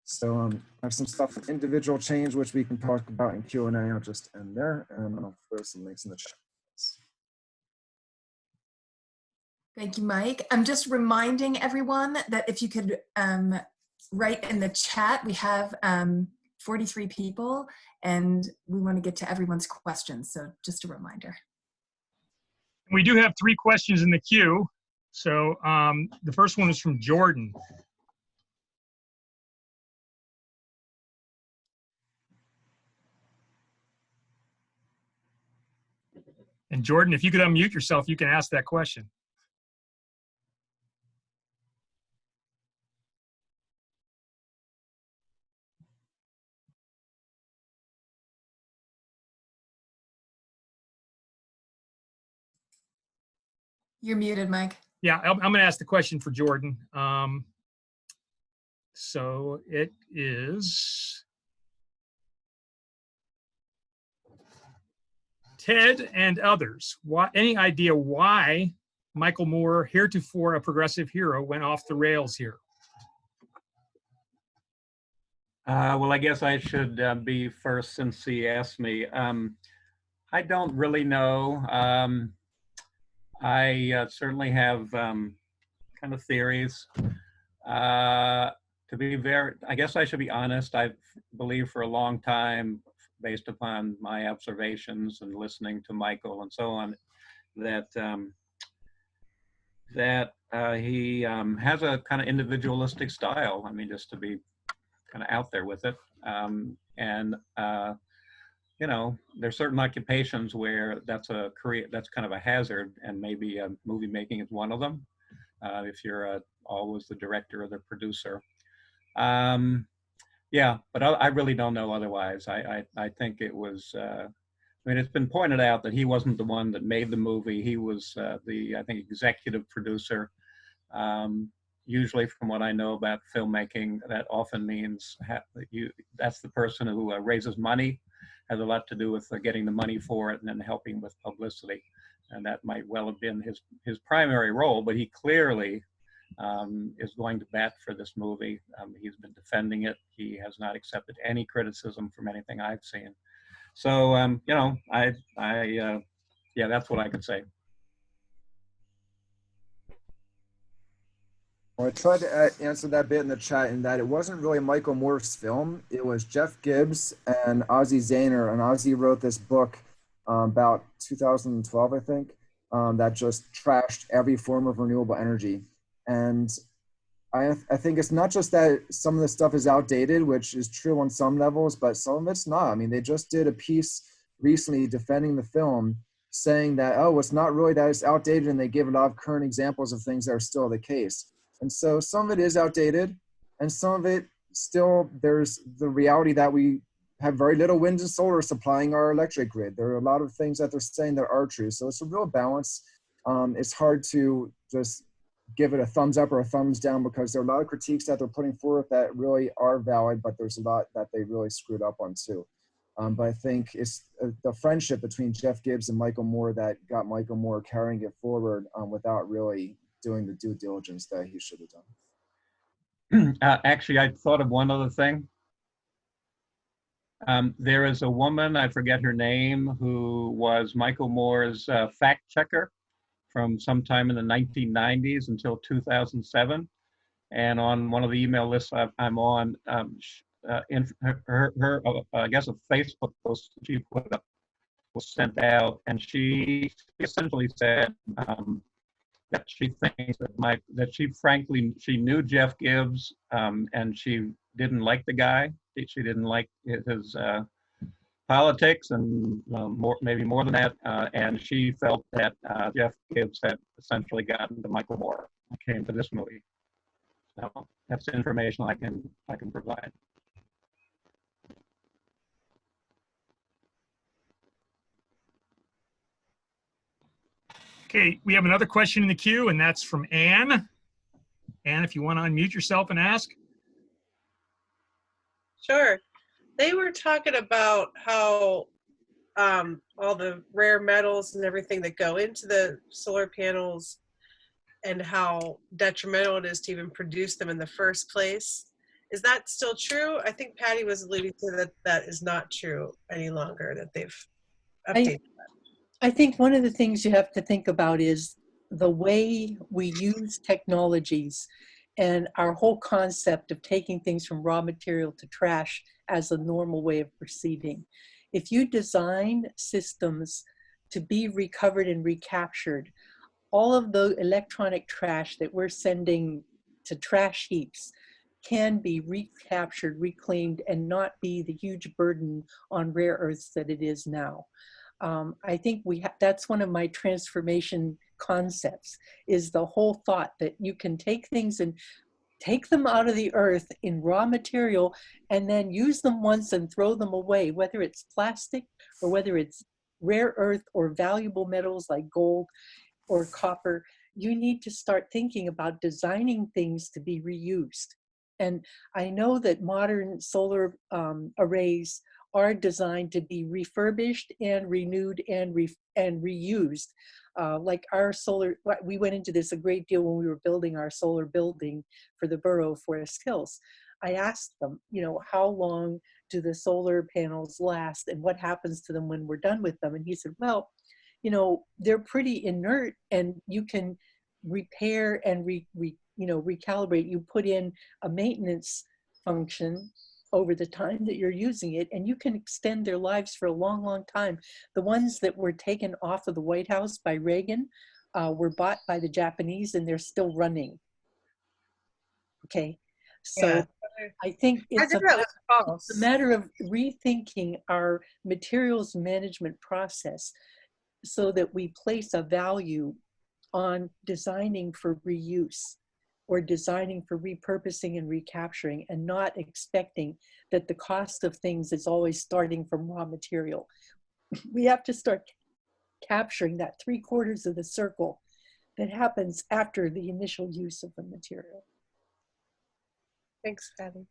So I have some stuff on individual change, which we can talk about in Q&A. I'll just end there, and I'll throw some links in the chat. Thank you, Mike. I'm just reminding everyone that if you could write in the chat, we have 43 people, and we want to get to everyone's questions. So just a reminder. We do have 3 questions in the queue. So the first one is from Jordan. And Jordan, if you could unmute yourself, you can ask that question. You're muted, Mike. Yeah, I'm going to ask the question for Jordan. So it is Ted and others. Any idea why Michael Moore, heretofore a progressive hero, went off the rails here? Well, I guess I should be first since he asked me. I don't really know. I certainly have kind of theories. To to be very, I guess I should be honest, I believe for a long time, based upon my observations and listening to Michael and so on, that he has a kind of individualistic style. I mean, just to be kind of out there with it. And you know, there's certain occupations where that's a career, that's kind of a hazard, and maybe movie making is one of them. If you're always the director or the producer. Yeah, but I really don't know otherwise. I think it was, I mean, it's been pointed out that he wasn't the one that made the movie. He was the, I think, executive producer. Usually, from what I know about filmmaking, that often means that's the person who raises money, has a lot to do with getting the money for it and then helping with publicity. And that might well have been his primary role, but he clearly is going to bat for this movie. He's been defending it. He has not accepted any criticism from anything I've seen. So, you know, yeah, that's what I could say. Well, I tried to answer that bit in the chat in that it wasn't really Michael Moore's film. It was Jeff Gibbs and Ozzie Zahner. And Ozzie wrote this book about 2012, I think, that just trashed every form of renewable energy. And I think it's not just that some of the stuff is outdated, which is true on some levels, but some of it's not. I mean, they just did a piece recently defending the film, saying that, oh, it's not really that it's outdated, and they give a lot of current examples of things that are still the case. And so some of it is outdated, and some of it still, there's the reality that we have very little wind and solar supplying our electric grid. There are a lot of things that they're saying that are true. So it's a real balance. It's hard to just give it a thumbs up or a thumbs down, because there are a lot of critiques that they're putting forth that really are valid, but there's a lot that they really screwed up on too. But I think it's the friendship between Jeff Gibbs and Michael Moore that got Michael Moore carrying it forward without really doing the due diligence that he should have done. Actually, I thought of one other thing. There is a woman, I forget her name, who was Michael Moore's fact checker from sometime in the 1990s until 2007. And on one of the email lists I'm on, in her I guess a Facebook post she put up was sent out, and she essentially said that she thinks that she knew Jeff Gibbs, and she didn't like the guy. She didn't like his politics, and maybe more than that. And she felt that Jeff Gibbs had essentially gotten to Michael Moore and came to this movie. So that's the information I can provide. Okay, we have another question in the queue, and that's from Anne. Anne, if you want to unmute yourself and ask. Sure. They were talking about how all the rare metals and everything that go into the solar panels and how detrimental it is to even produce them in the first place. Is that still true? I think Patty was alluding to that is not true any longer, that they've updated that. I think one of the things you have to think about is the way we use technologies and our whole concept of taking things from raw material to trash as a normal way of perceiving. If you design systems to be recovered and recaptured, all of the electronic trash that we're sending to trash heaps can be recaptured, reclaimed, and not be the huge burden on rare earths that it is now. I think that's one of my transformation concepts, is the whole thought that you can take things and take them out of the earth in raw material and then use them once and throw them away, whether it's plastic or whether it's rare earth or valuable metals like gold or copper. You need to start thinking about designing things to be reused. And I know that modern solar arrays are designed to be refurbished and renewed and reused. Like our solar, we went into this a great deal when we were building our solar building for the borough of Forest Hills. I asked them, how long do the solar panels last and what happens to them when we're done with them? And he said, well, they're pretty inert and you can repair and recalibrate. You put in a maintenance function over the time that you're using it, and you can extend their lives for a long, long time. The ones that were taken off of the White House by Reagan were bought by the Japanese, and they're still running. Okay, so Yeah. I think I it's think that was false. a matter of rethinking our materials management process so that we place a value on designing for reuse or designing for repurposing and recapturing, and not expecting that the cost of things is always starting from raw material. We have to start capturing that 3/4 of the circle that happens after the initial use of the material. Thanks, Patty.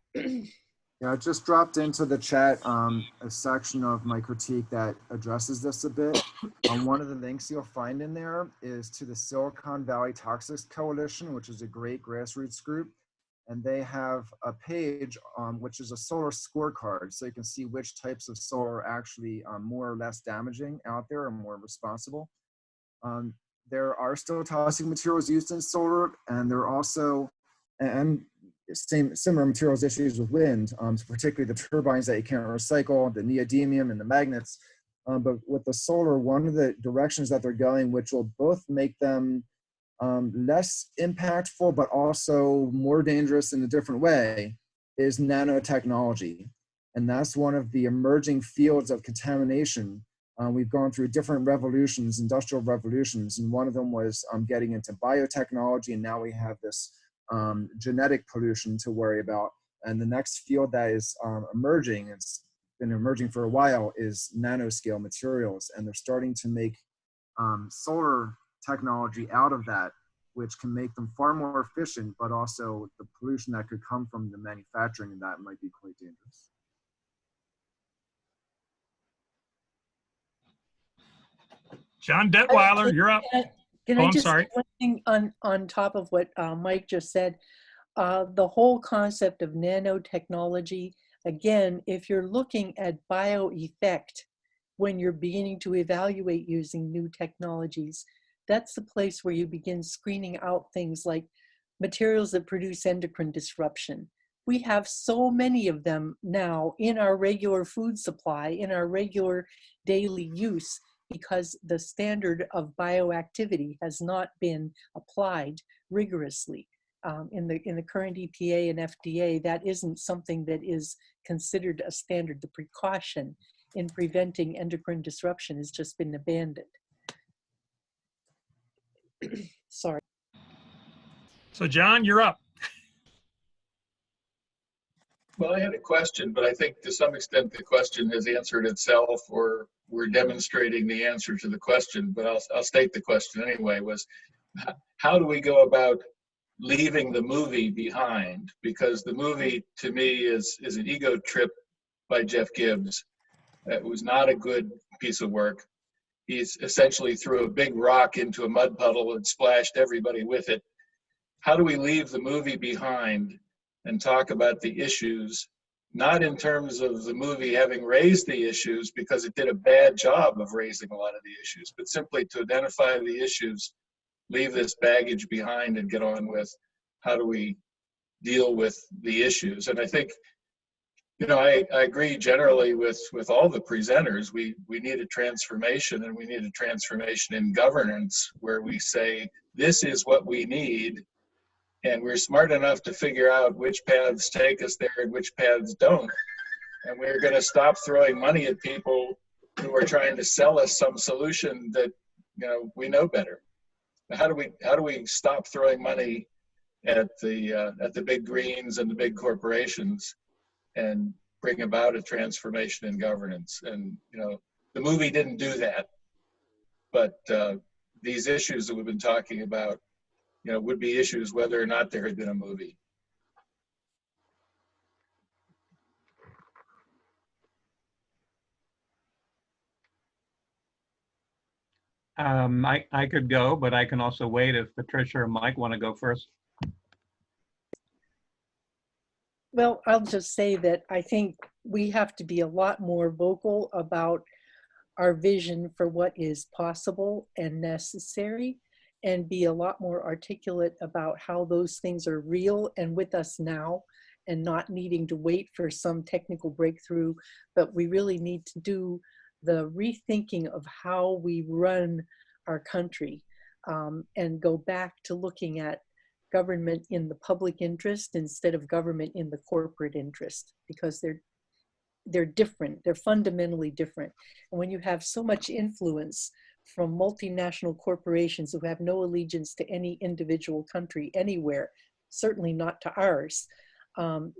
Yeah, I just dropped into the chat a section of my critique that addresses this a bit. One of the links you'll find in there is to the Silicon Valley Toxics Coalition, which is a great grassroots group. And they have a page which is a solar scorecard. So you can see which types of solar are actually more or less damaging out there and more responsible. There are still toxic materials used in solar, and there are also, and similar materials issues with wind, so particularly the turbines that you can't recycle, the neodymium and the magnets. But with the solar, one of the directions that they're going, which will both make them less impactful, but also more dangerous in a different way, is nanotechnology. And that's one of the emerging fields of contamination. We've gone through different revolutions, industrial revolutions, and one of them was getting into biotechnology, and now we have this genetic pollution to worry about. And the next field that is emerging, it's been emerging for a while, is nanoscale materials. And they're starting to make solar technology out of that, which can make them far more efficient, but also the pollution that could come from the manufacturing of that might be quite dangerous. John Detweiler, you're up. Can Oh, I I'm just sorry. say one thing on top of what Mike just said? The whole concept of nanotechnology, again, if you're looking at bioeffect when you're beginning to evaluate using new technologies, that's the place where you begin screening out things like materials that produce endocrine disruption. We have so many of them now in our regular food supply, in our regular daily use, because the standard of bioactivity has not been applied rigorously. In the current EPA and FDA, that isn't something that is considered a standard. The precaution in preventing endocrine disruption has just been abandoned. Sorry. So John, you're up. Well, I had a question, but I think to some extent the question has answered itself, or we're demonstrating the answer to the question, but I'll state the question anyway, was how do we go about leaving the movie behind? Because the movie to me is an ego trip by Jeff Gibbs. It was not a good piece of work. He's essentially threw a big rock into a mud puddle and splashed everybody with it. How do we leave the movie behind and talk about the issues, not in terms of the movie having raised the issues, because it did a bad job of raising a lot of the issues, but simply to identify the issues, leave this baggage behind and get on with how do we deal with the issues. And I think, you know, I agree generally with all the presenters. We need a transformation, and we need a transformation in governance where we say, this is what we need, and we're smart enough to figure out which paths take us there and which paths don't. And we're going to stop throwing money at people who are trying to sell us some solution that, you know, we know better. How do we stop throwing money at the big greens and the big corporations and bring about a transformation in governance? And, you know, the movie didn't do that, but these issues that we've been talking about, you know, would be issues whether or not there had been a movie. I could go, but I can also wait if Patricia or Mike want to go first. Well, I'll just say that I think we have to be a lot more vocal about our vision for what is possible and necessary. and be a lot more articulate about how those things are real and with us now, and not needing to wait for some technical breakthrough, but we really need to do the rethinking of how we run our country, and go back to looking at government in the public interest instead of government in the corporate interest, because they're different, they're fundamentally different. And when you have so much influence from multinational corporations who have no allegiance to any individual country anywhere, certainly not to ours,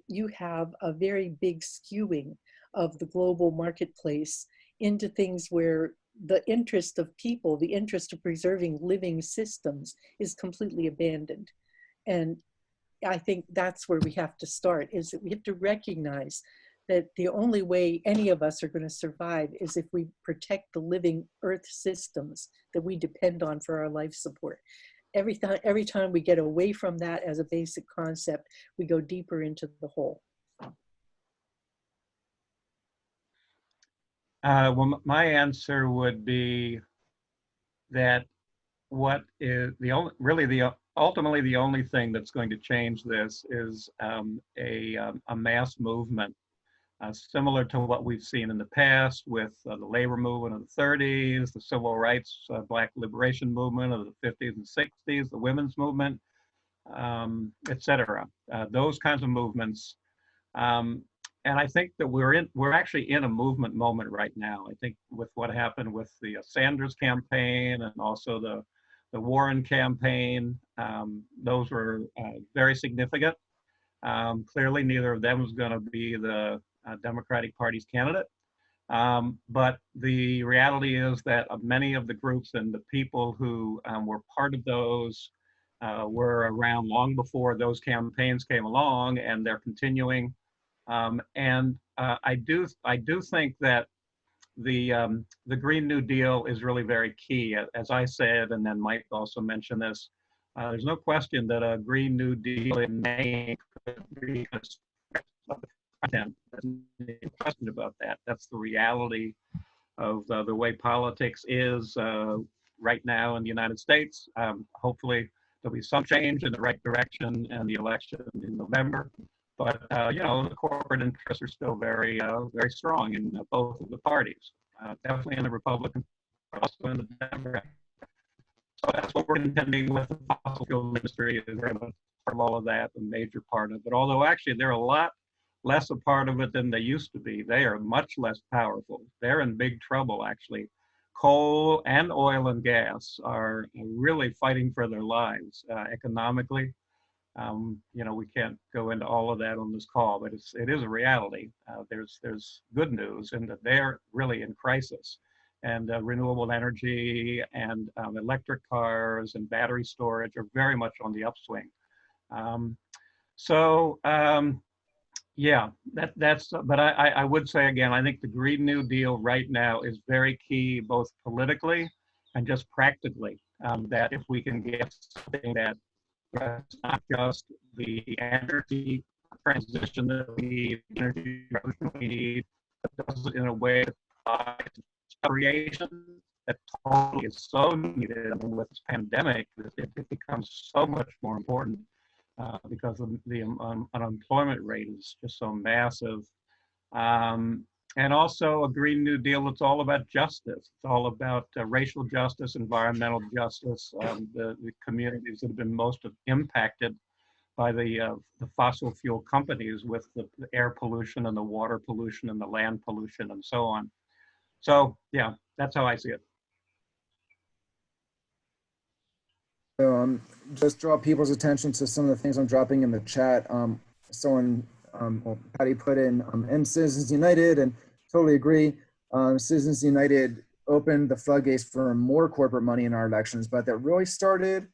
you have a very big skewing of the global marketplace into things where the interest of people, the interest of preserving living systems is completely abandoned. And I think that's where we have to start, is that we have to recognize that the only way any of us are going to survive is if we protect the living earth systems that we depend on for our life support. Every time we get away from that as a basic concept, we go deeper into the hole. Well, my answer would be that what is the only, really ultimately the only thing that's going to change this is a mass movement, similar to what we've seen in the past with the labor movement of the 30s, the civil rights, black liberation movement of the 50s and 60s, the women's movement, etc. Those kinds of movements. And I think that we're actually in a movement moment right now. I think with what happened with the Sanders campaign and also the Warren campaign, those were very significant. Clearly, neither of them was going to be the Democratic Party's candidate. But the reality is that many of the groups and the people who were part of those were around long before those campaigns came along, and they're continuing. I do think that the Green New Deal is really very key, as I said, and then Mike also mentioned this. There's no question that a Green New Deal in Maine could be content. There's no question about that. That's the reality of the way politics is right now in the United States. Hopefully, there'll be some change in the right direction in the election in November. But you know, the corporate interests are still very, very strong in both of the parties. Definitely in the Republican, but also in the Democrat. So that's what we're contending with. The fossil fuel industry is very much part of all of that, a major part of it. Although actually they're a lot less a part of it than they used to be. They are much less powerful. They're in big trouble, actually. Coal and oil and gas are really fighting for their lives economically. You know, we can't go into all of that on this call, but it is a reality. There's good news in that they're really in crisis, and renewable energy and electric cars and battery storage are very much on the upswing. Yeah, but I would say again, I think the Green New Deal right now is very key, both politically and just practically, that if we can get something that it's not just the energy transition that we need, energy revolution we need, but does it in a way that provides creation that totally is so needed. I mean, with this pandemic, it becomes so much more important because of the unemployment rate is just so massive. And also a Green New Deal that's all about justice. It's all about racial justice, environmental justice, the communities that have been most impacted by the fossil fuel companies with the air pollution and the water pollution and the land pollution and so on. So yeah, that's how I see it. So just draw people's attention to some of the things I'm dropping in the chat. Well, Patty put in and Citizens United, and totally agree. Citizens United opened the floodgates for more corporate money in our elections, but that really started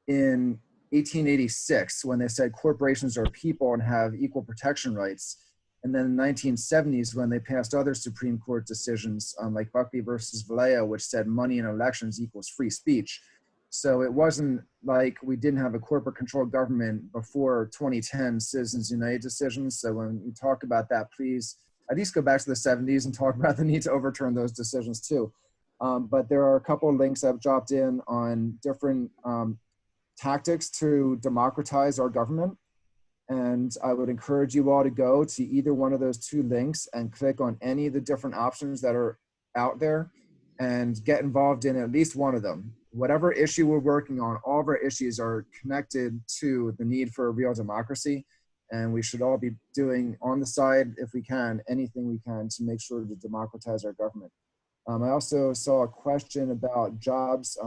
in 1886 when they said corporations are people and have equal protection rights. And then in the 1970s when they passed other Supreme Court decisions like Buckley versus Vallejo, which said money in elections equals free speech. So it wasn't like we didn't have a corporate controlled government before 2010 Citizens United decisions. So when you talk about that, please at least go back to the 70s and talk about the need to overturn those decisions too. But there are a couple of links I've dropped in on different tactics to democratize our government. And I would encourage you all to go to either one of those two links and click on any of the different options that are out there and get involved in at least one of them. Whatever issue we're working on, all of our issues are connected to the need for a real democracy. And we should all be doing on the side, if we can, anything we can to make sure to democratize our government. I also saw a question about jobs.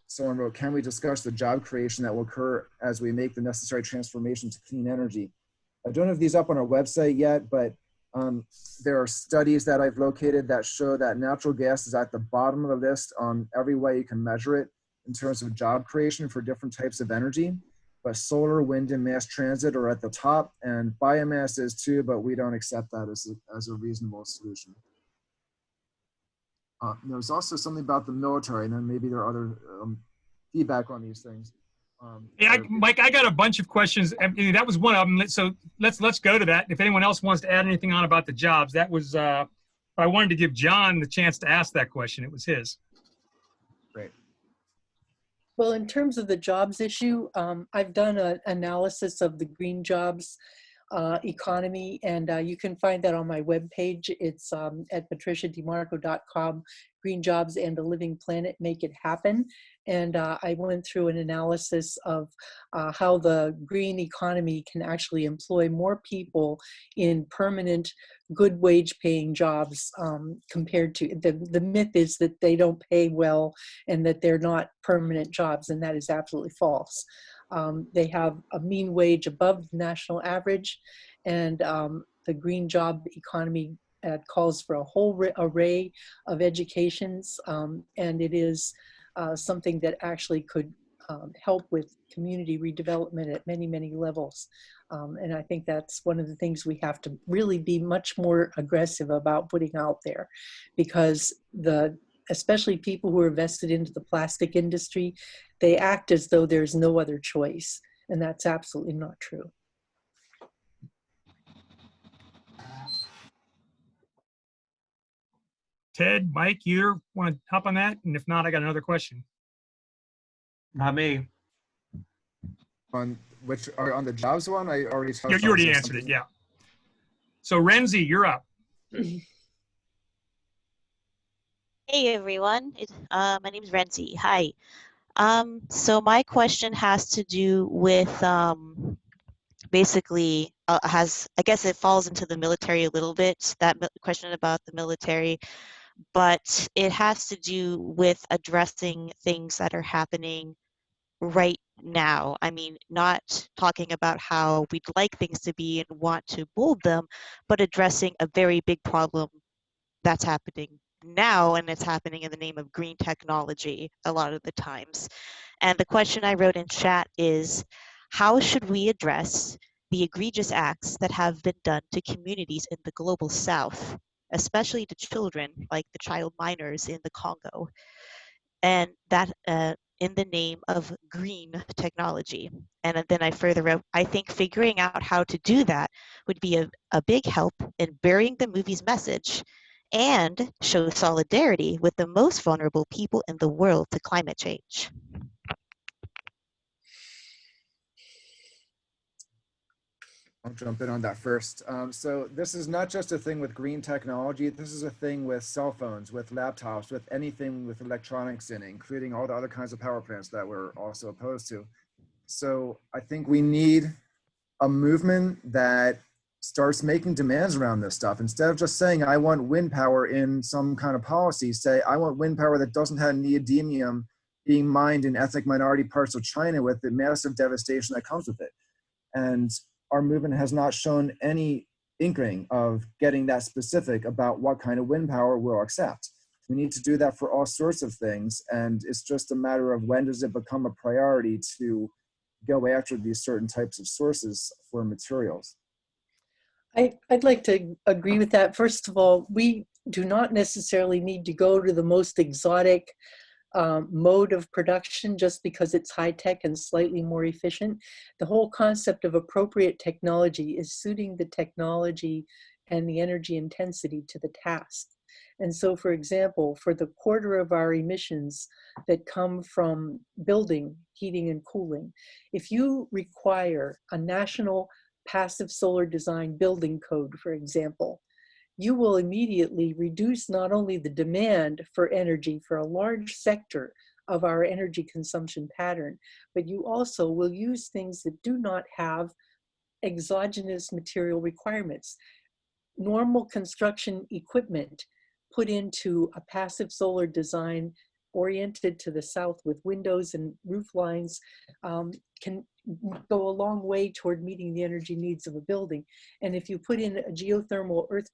Someone wrote, can we discuss the job creation that will occur as we make the necessary transformation to clean energy? I don't have these up on our website yet, but there are studies that I've located that show that natural gas is at the bottom of the list on every way you can measure it in terms of job creation for different types of energy. But solar, wind, and mass transit are at the top, and biomass is too, but we don't accept that as a reasonable solution. There's also something about the military, and then maybe there are other feedback on these things. Mike, I got a bunch of questions. I mean, that was one of them. So let's go to that. If anyone else wants to add anything on about the jobs, that was. I wanted to give John the chance to ask that question. It was his. Great. Well, in terms of the jobs issue, I've done an analysis of the green jobs economy, and you can find that on my webpage. It's at patriciademarco.com, Green Jobs and a Living Planet Make It Happen. And I went through an analysis of how the green economy can actually employ more people in permanent, good wage paying jobs compared to, the myth is that they don't pay well and that they're not permanent jobs, and that is absolutely false. They have a mean wage above the national average, and the green job economy calls for a whole array of educations, and it is something that actually could help with community redevelopment at many, many levels. And I think that's one of the things we have to really be much more aggressive about putting out there, because especially people who are vested into the plastic industry, they act as though there's no other choice. And that's absolutely not true. Ted, Mike, you want to hop on that? And if not, I got another question. Not me. On the jobs one, I already touched on. You already answered it, yeah. So Renzi, you're up. Hey everyone, my name is Renzi. Hi. So my question has to do with basically I guess it falls into the military a little bit, that question about the military, but it has to do with addressing things that are happening right now. I mean, not talking about how we'd like things to be and want to mold them, but addressing a very big problem that's happening now, and it's happening in the name of green technology a lot of the times. And the question I wrote in chat is, how should we address the egregious acts that have been done to communities in the global south, especially to children, like the child miners in the Congo, and that in the name of green technology? And then I further wrote, I think figuring out how to do that would be a big help in burying the movie's message and show solidarity with the most vulnerable people in the world to climate change. I'll jump in on that first. So this is not just a thing with green technology. This is a thing with cell phones, with laptops, with anything with electronics in it, including all the other kinds of power plants that we're also opposed to. So I think we need a movement that starts making demands around this stuff. Instead of just saying, I want wind power in some kind of policy, say, I want wind power that doesn't have neodymium being mined in ethnic minority parts of China with the massive devastation that comes with it. And our movement has not shown any inkling of getting that specific about what kind of wind power we'll accept. We need to do that for all sorts of things. And it's just a matter of when does it become a priority to go after these certain types of sources for materials. I'd like to agree with that. First of all, we do not necessarily need to go to the most exotic mode of production just because it's high tech and slightly more efficient. The whole concept of appropriate technology is suiting the technology and the energy intensity to the task. And so, for example, for the quarter of our emissions that come from building, heating and cooling, if you require a national passive solar design building code, for example, you will immediately reduce not only the demand for energy for a large sector of our energy consumption pattern, but you also will use things that do not have exogenous material requirements. Normal construction equipment put into a passive solar design oriented to the south with windows and roof lines can go a long way toward meeting the energy needs of a building. And if you put in a geothermal earth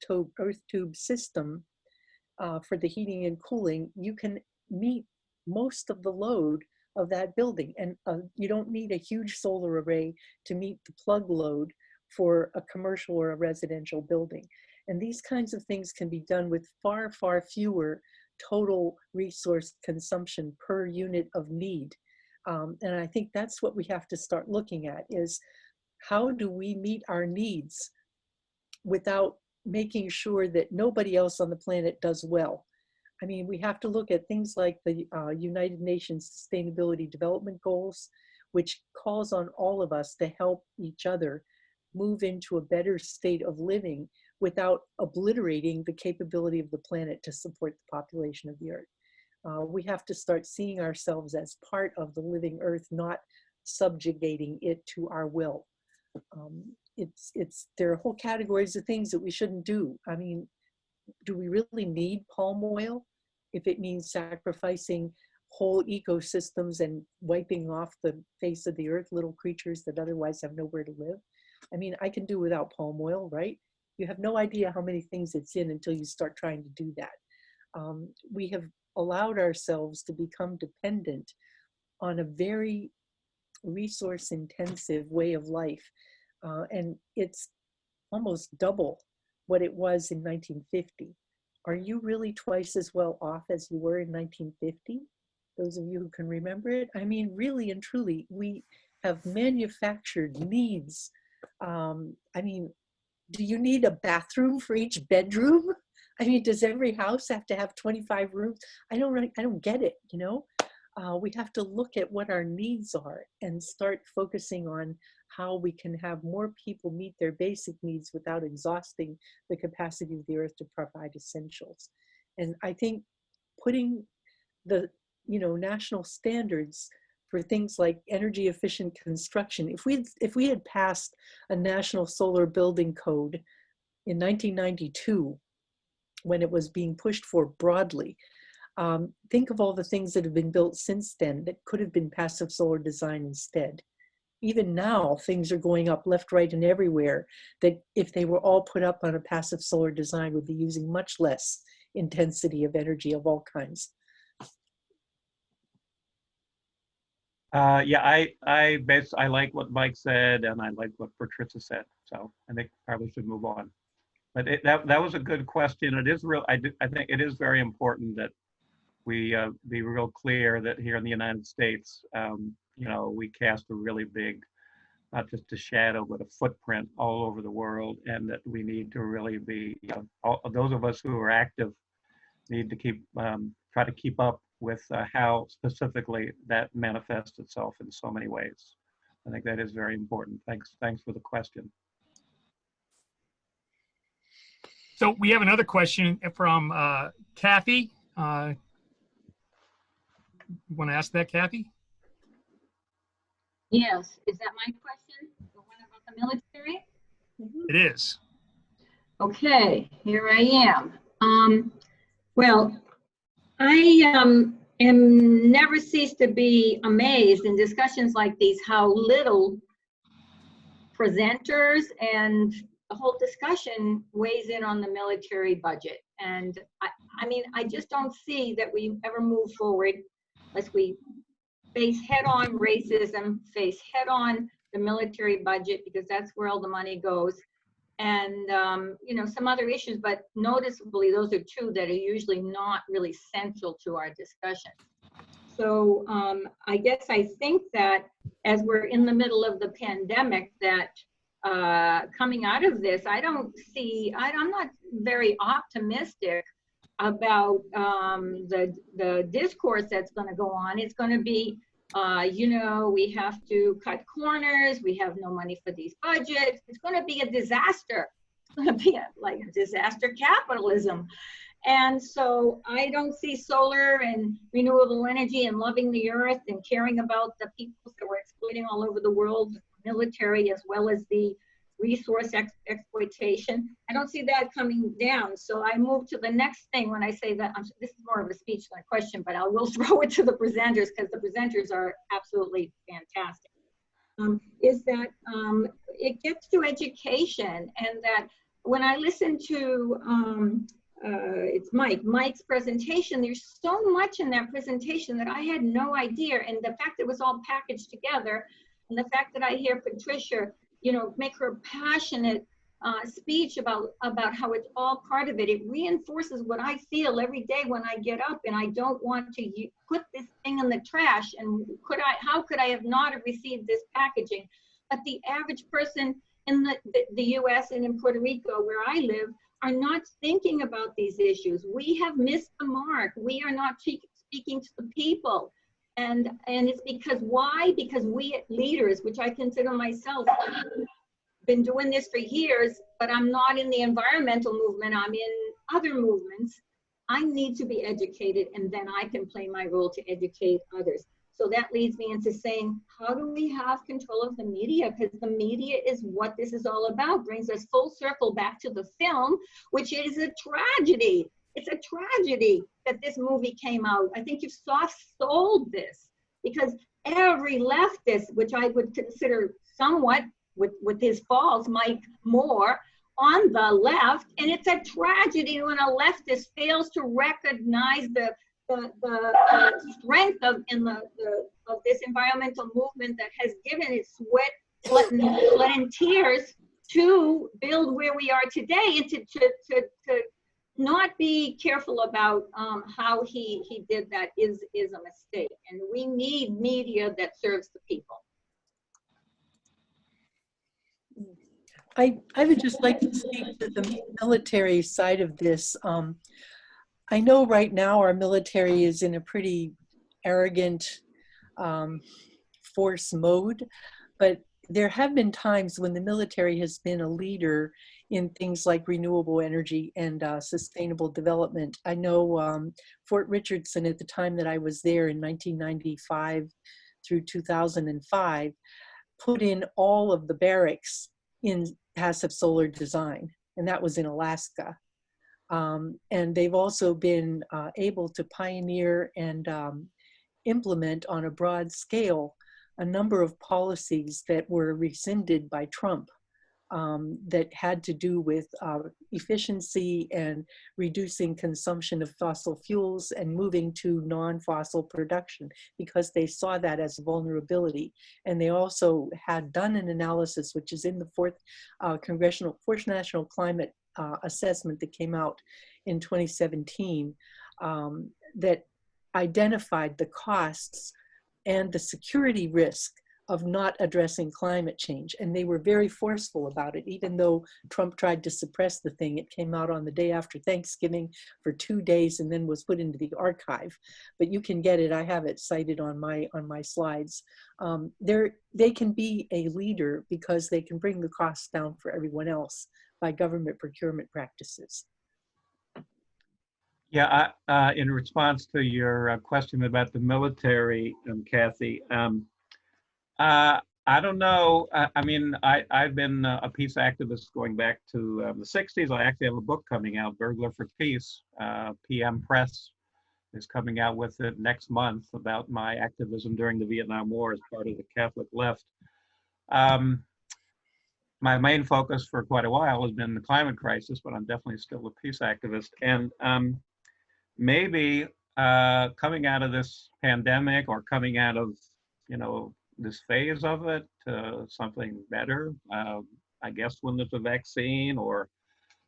tube system for the heating and cooling, you can meet most of the load of that building. And you don't need a huge solar array to meet the plug load for a commercial or a residential building. And these kinds of things can be done with far, far fewer total resource consumption per unit of need. And I think that's what we have to start looking at, is how do we meet our needs without making sure that nobody else on the planet does well. I mean, we have to look at things like the United Nations Sustainability Development Goals, which calls on all of us to help each other move into a better state of living without obliterating the capability of the planet to support the population of the Earth. We have to start seeing ourselves as part of the living Earth, not subjugating it to our will. There are whole categories of things that we shouldn't do. I mean, do we really need palm oil if it means sacrificing whole ecosystems and wiping off the face of the earth little creatures that otherwise have nowhere to live? I mean, I can do without palm oil, right? You have no idea how many things it's in until you start trying to do that. We have allowed ourselves to become dependent on a very resource intensive way of life. And it's almost double what it was in 1950. Are you really twice as well off as you were in 1950? Those of you who can remember it. I mean, really and truly, we have manufactured needs. I mean, do you need a bathroom for each bedroom? I mean, does every house have to have 25 rooms? I don't get it, you know? We have to look at what our needs are and start focusing on how we can have more people meet their basic needs without exhausting the capacity of the earth to provide essentials. And I think putting the national standards for things like energy efficient construction, if we had passed a national solar building code in 1992, when it was being pushed for broadly, think of all the things that have been built since then that could have been passive solar design instead. Even now, things are going up left, right, and everywhere that if they were all put up on a passive solar design would be using much less intensity of energy of all kinds. Yeah, I like what Mike said, and I like what Patricia said. So I think probably should move on. But that was a good question. It is real. I think it is very important that we be real clear that here in the United States, we cast a really big, not just a shadow, but a footprint all over the world, and that we need to really be, those of us who are active need to try to keep up with how specifically that manifests itself in so many ways. I think that is very important. Thanks for the question. So we have another question from Kathy. You want to ask that, Kathy? Yes. Is that my question? The one about the military? It is. Okay, here I am. Well, I am never cease to be amazed in discussions like these how little presenters and the whole discussion weighs in on the military budget. And I mean, I just don't see that we ever move forward unless we face head-on racism, face head-on the military budget, because that's where all the money goes. And, some other issues, but noticeably, those are two that are usually not really central to our discussion. So I guess I think that as we're in the middle of the pandemic, that coming out of this, I'm not very optimistic about the discourse that's going to go on. It's going to be, you know, we have to cut corners. We have no money for these budgets. It's going to be a disaster. It's going to be like a disaster capitalism. And so I don't see solar and renewable energy and loving the earth and caring about the people that we're exploiting all over the world, military as well as the resource exploitation. I don't see that coming down. So I move to the next thing when I say that. This is more of a speech than a question, but I will throw it to the presenters because the presenters are absolutely fantastic. Is that it gets to education, and that when I listen to it's Mike's presentation, there's so much in that presentation that I had no idea. And the fact that it was all packaged together, and the fact that I hear Patricia, you know, make her passionate speech about how it's all part of it, it reinforces what I feel every day when I get up and I don't want to put this thing in the trash. And how could I have not have received this packaging? But the average person in the US and in Puerto Rico, where I live, are not thinking about these issues. We have missed the mark. We are not speaking to the people. And it's because why? Because we leaders, which I consider myself, been doing this for years, but I'm not in the environmental movement. I'm in other movements. I need to be educated, and then I can play my role to educate others. So that leads me into saying, how do we have control of the media? Because the media is what this is all about. Brings us full circle back to the film, which is a tragedy. It's a tragedy that this movie came out. I think you've soft-sold this, because every leftist, which I would consider somewhat with his faults, Mike Moore, on the left, and it's a tragedy when a leftist fails to recognize the strength of this environmental movement that has given its sweat and tears to build where we are today, and to not be careful about how he did that is a mistake. And we need media that serves the people. I would just like to speak to the military side of this. I know right now our military is in a pretty arrogant force mode, but there have been times when the military has been a leader in things like renewable energy and sustainable development. I know Fort Richardson, at the time that I was there in 1995 through 2005, put in all of the barracks in passive solar design, and that was in Alaska. And they've also been able to pioneer and implement on a broad scale a number of policies that were rescinded by Trump that had to do with efficiency and reducing consumption of fossil fuels and moving to non-fossil production, because they saw that as a vulnerability. And they also had done an analysis, which is in the fourth National Climate Assessment that came out in 2017, that identified the costs and the security risk of not addressing climate change. And they were very forceful about it. Even though Trump tried to suppress the thing, it came out on the day after Thanksgiving for 2 days and then was put into the archive. But you can get it, I have it cited on my slides. They can be a leader because they can bring the costs down for everyone else by government procurement practices. Yeah, in response to your question about the military, Kathy, I don't know. I mean, I've been a peace activist going back to the 60s. I actually have a book coming out, Burglar for Peace. PM Press is coming out with it next month about my activism during the Vietnam War as part of the Catholic left. My main focus for quite a while has been the climate crisis, but I'm definitely still a peace activist. And maybe coming out of this pandemic, or coming out of, this phase of it to something better, I guess when there's a vaccine or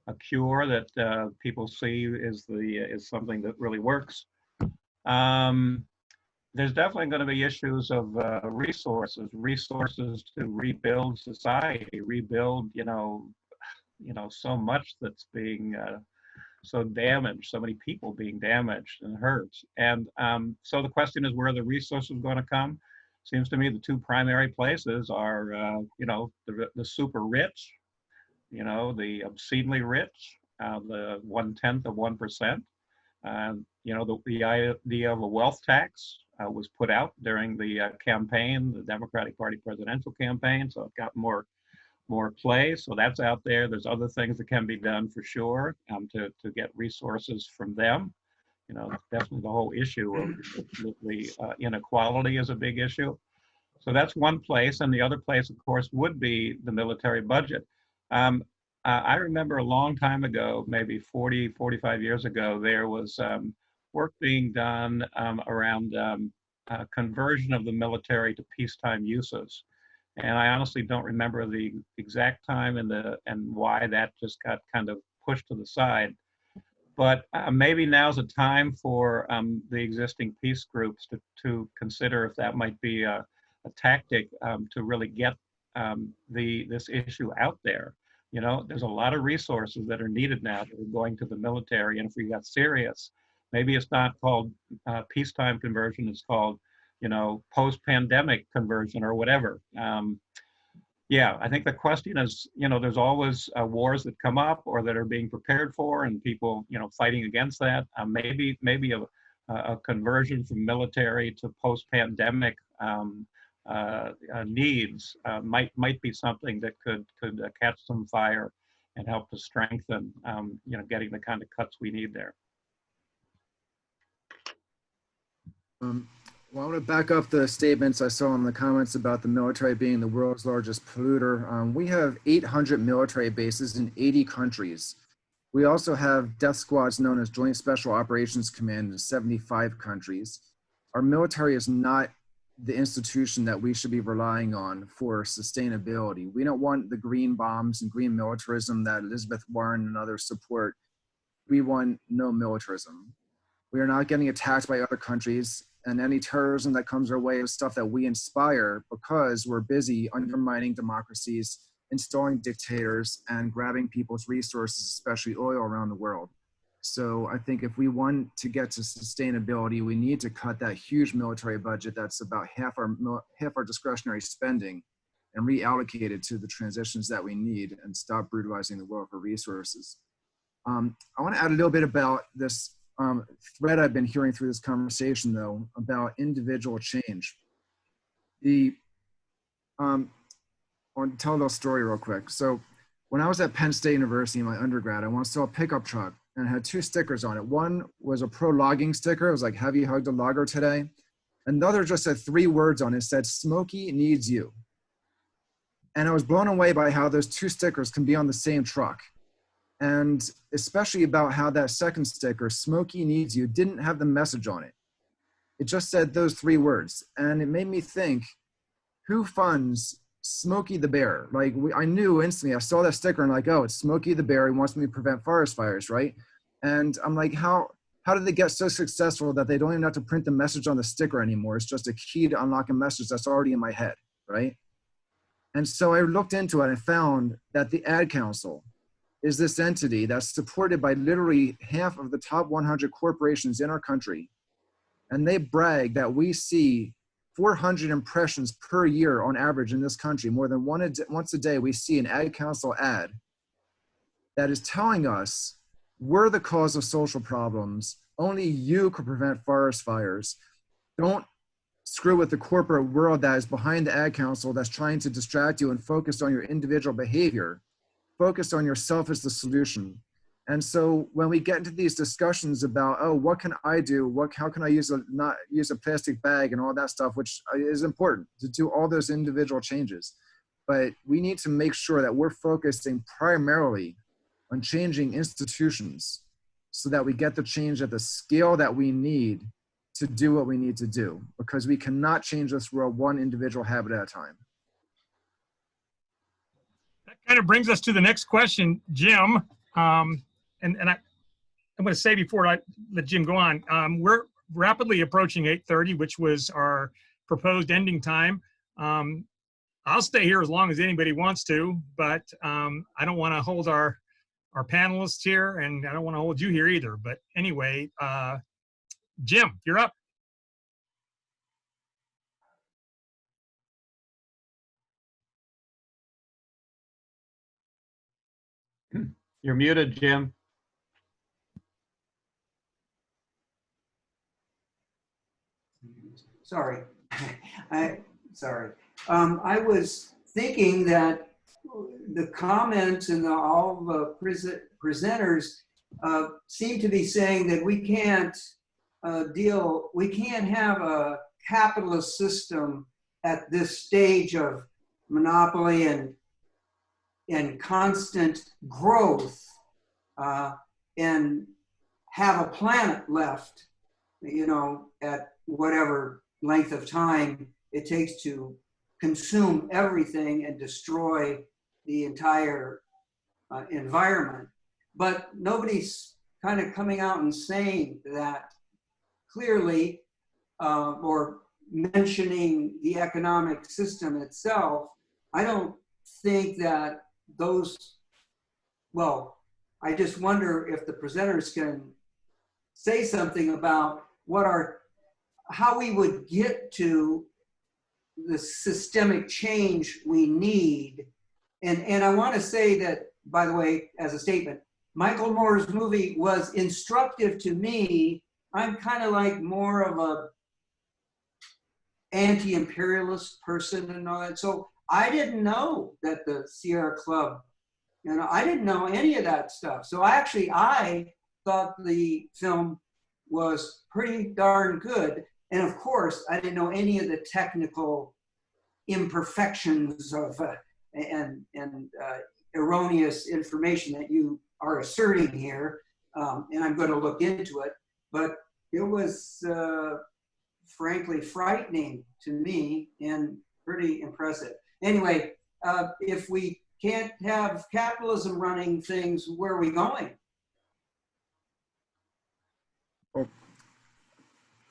a cure that people see is something that really works. There's definitely going to be issues of resources to rebuild society, rebuild, so much that's being so damaged, so many people being damaged and hurt. And so the question is, where are the resources going to come? Seems to me the two primary places are, the super rich, the obscenely rich, the 1/10 of 1%. The idea of a wealth tax was put out during the campaign, the Democratic Party presidential campaign, so it got more play. So that's out there. There's other things that can be done for sure to get resources from them. Definitely the whole issue of the inequality is a big issue. So that's one place. And the other place, of course, would be the military budget. I remember a long time ago, maybe 40, 45 years ago, there was work being done around conversion of the military to peacetime uses. And I honestly don't remember the exact time and why that just got kind of pushed to the side. But maybe now's a time for the existing peace groups to consider if that might be a tactic to really get this issue out there. There's a lot of resources that are needed now that are going to the military. And if we got serious, maybe it's not called peacetime conversion, it's called, post-pandemic conversion or whatever. I think the question is, there's always wars that come up or that are being prepared for, and people, fighting against that. Maybe a conversion from military to post-pandemic needs might be something that could catch some fire and help to strengthen, getting the kind of cuts we need there. Well, I want to back up the statements I saw in the comments about the military being the world's largest polluter. We have 800 military bases in 80 countries. We also have death squads known as Joint Special Operations Command in 75 countries. Our military is not the institution that we should be relying on for sustainability. We don't want the green bombs and green militarism that Elizabeth Warren and others support. We want no militarism. We are not getting attacked by other countries, and any terrorism that comes our way is stuff that we inspire because we're busy undermining democracies, installing dictators, and grabbing people's resources, especially oil, around the world. So I think if we want to get to sustainability, we need to cut that huge military budget that's about half our discretionary spending and reallocate it to the transitions that we need and stop brutalizing the world for resources. I want to add a little bit about this thread I've been hearing through this conversation, though, about individual change. I want to tell a little story real quick. So when I was at Penn State University in my undergrad, I once saw a pickup truck and it had two stickers on it. One was a pro-logging sticker. It was like, have you hugged a logger today? And the other just had 3 words on it. It said, Smokey needs you. And I was blown away by how those 2 stickers can be on the same truck. And especially about how that second sticker, Smokey needs you, didn't have the message on it. It just said those 3 words. And it made me think, who funds Smokey the Bear? Like, I knew instantly, I saw that sticker and like, oh, it's Smokey the Bear. He wants me to prevent forest fires, right? And I'm like, how did they get so successful that they don't even have to print the message on the sticker anymore? It's just a key to unlock a message that's already in my head, right? And so I looked into it and found that the Ad Council is this entity that's supported by literally half of the top 100 corporations in our country. And they brag that we see 400 impressions per year on average in this country. More than once a day, we see an Ad Council ad that is telling us we're the cause of social problems. Only you could prevent forest fires. Don't screw with the corporate world that is behind the Ad Council that's trying to distract you and focus on your individual behavior. Focus on yourself as the solution. And so when we get into these discussions about, oh, what can I do? How can I not use a plastic bag and all that stuff, which is important to do all those individual changes. But we need to make sure that we're focusing primarily on changing institutions so that we get the change at the scale that we need to do what we need to do, because we cannot change this world one individual habit at a time. That kind of brings us to the next question, Jim. I'm going to say before I let Jim go on, we're rapidly approaching 8:30, which was our proposed ending time. I'll stay here as long as anybody wants to, but I don't want to hold our our panelists here, and I don't want to hold you here either. But anyway, Jim, you're up. You're muted, Jim. Sorry, sorry. I was thinking that the comments and all the presenters seem to be saying that we can't have a capitalist system at this stage of monopoly and constant growth and have a planet left, you know, at whatever length of time it takes to consume everything and destroy the entire environment. But nobody's kind of coming out and saying that clearly or mentioning the economic system itself. I don't think that well, I just wonder if the presenters can say something about how we would get to the systemic change we need. And I want to say that, by the way, as a statement, Michael Moore's movie was instructive to me. I'm kind of like more of a anti-imperialist person and all that. So I didn't know that the Sierra Club, you know, I didn't know any of that stuff. So I thought the film was pretty darn good. And of course, I didn't know any of the technical imperfections of and erroneous information that you are asserting here. And I'm going to look into it. But it was frankly frightening to me and pretty impressive. Anyway, if we can't have capitalism running things, where are we going?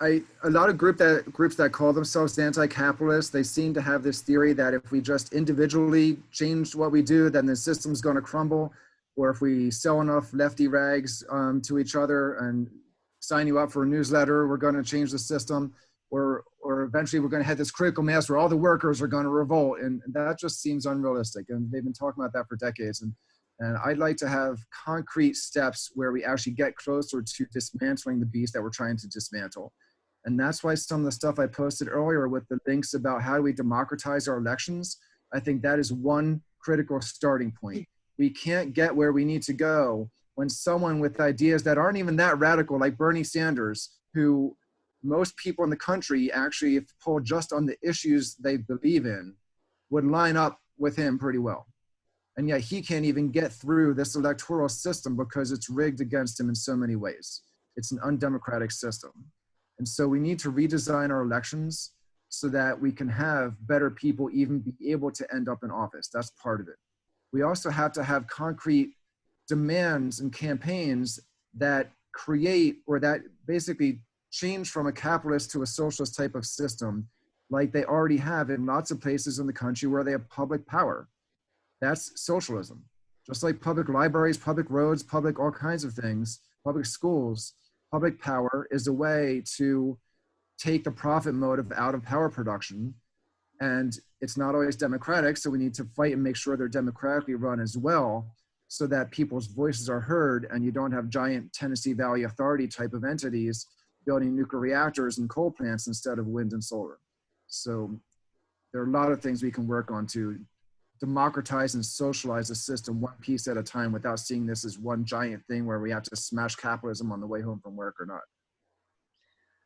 A lot of groups that call themselves anti-capitalist, they seem to have this theory that if we just individually change what we do, then the system's going to crumble. Or if we sell enough lefty rags to each other and sign you up for a newsletter, we're going to change the system. Or eventually we're going to have this critical mass where all the workers are going to revolt. And that just seems unrealistic. And they've been talking about that for decades. And I'd like to have concrete steps where we actually get closer to dismantling the beast that we're trying to dismantle. And that's why some of the stuff I posted earlier with the links about how do we democratize our elections, I think that is one critical starting point. We can't get where we need to go when someone with ideas that aren't even that radical, like Bernie Sanders, who most people in the country actually, if polled just on the issues they believe in, would line up with him pretty well. And yet he can't even get through this electoral system because it's rigged against him in so many ways. It's an undemocratic system. And so we need to redesign our elections so that we can have better people even be able to end up in office. That's part of it. We also have to have concrete demands and campaigns that create or that basically change from a capitalist to a socialist type of system like they already have in lots of places in the country where they have public power. That's socialism. Just like public libraries, public roads, public all kinds of things, public schools, public power is a way to take the profit motive out of power production. And it's not always democratic, so we need to fight and make sure they're democratically run as well so that people's voices are heard and you don't have giant Tennessee Valley Authority type of entities building nuclear reactors and coal plants instead of wind and solar. So there are a lot of things we can work on to democratize and socialize the system one piece at a time without seeing this as one giant thing where we have to smash capitalism on the way home from work or not.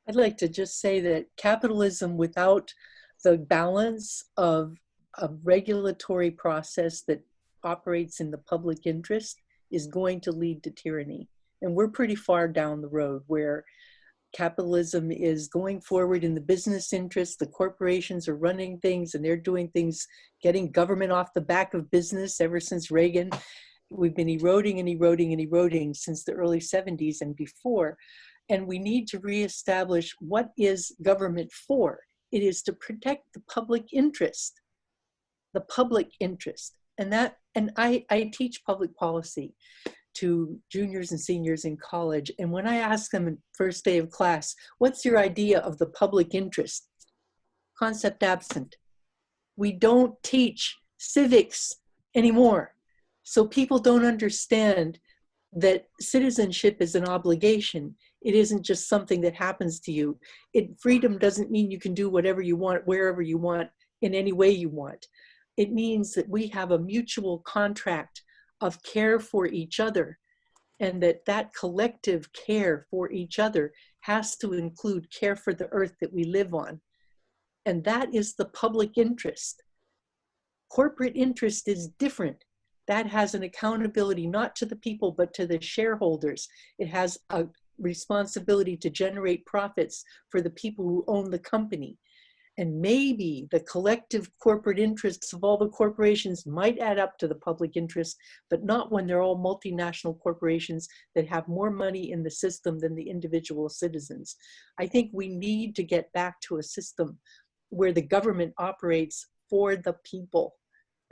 I'd like to just say that capitalism without the balance of a regulatory process that operates in the public interest is going to lead to tyranny. And we're pretty far down the road where capitalism is going forward in the business interest. The corporations are running things and they're doing things, getting government off the back of business ever since Reagan. We've been eroding and eroding and eroding since the early 70s and before. And we need to reestablish what is government for. It is to protect the public interest, the public interest. And I teach public policy. to juniors and seniors in college. And when I ask them first day of class, what's your idea of the public interest? Concept absent. We don't teach civics anymore. So people don't understand that citizenship is an obligation. It isn't just something that happens to you. Freedom doesn't mean you can do whatever you want, wherever you want, in any way you want. It means that we have a mutual contract of care for each other, and that collective care for each other has to include care for the earth that we live on. And that is the public interest. Corporate interest is different. That has an accountability not to the people, but to the shareholders. It has a responsibility to generate profits for the people who own the company. And maybe the collective corporate interests of all the corporations might add up to the public interest, but not when they're all multinational corporations that have more money in the system than the individual citizens. I think we need to get back to a system where the government operates for the people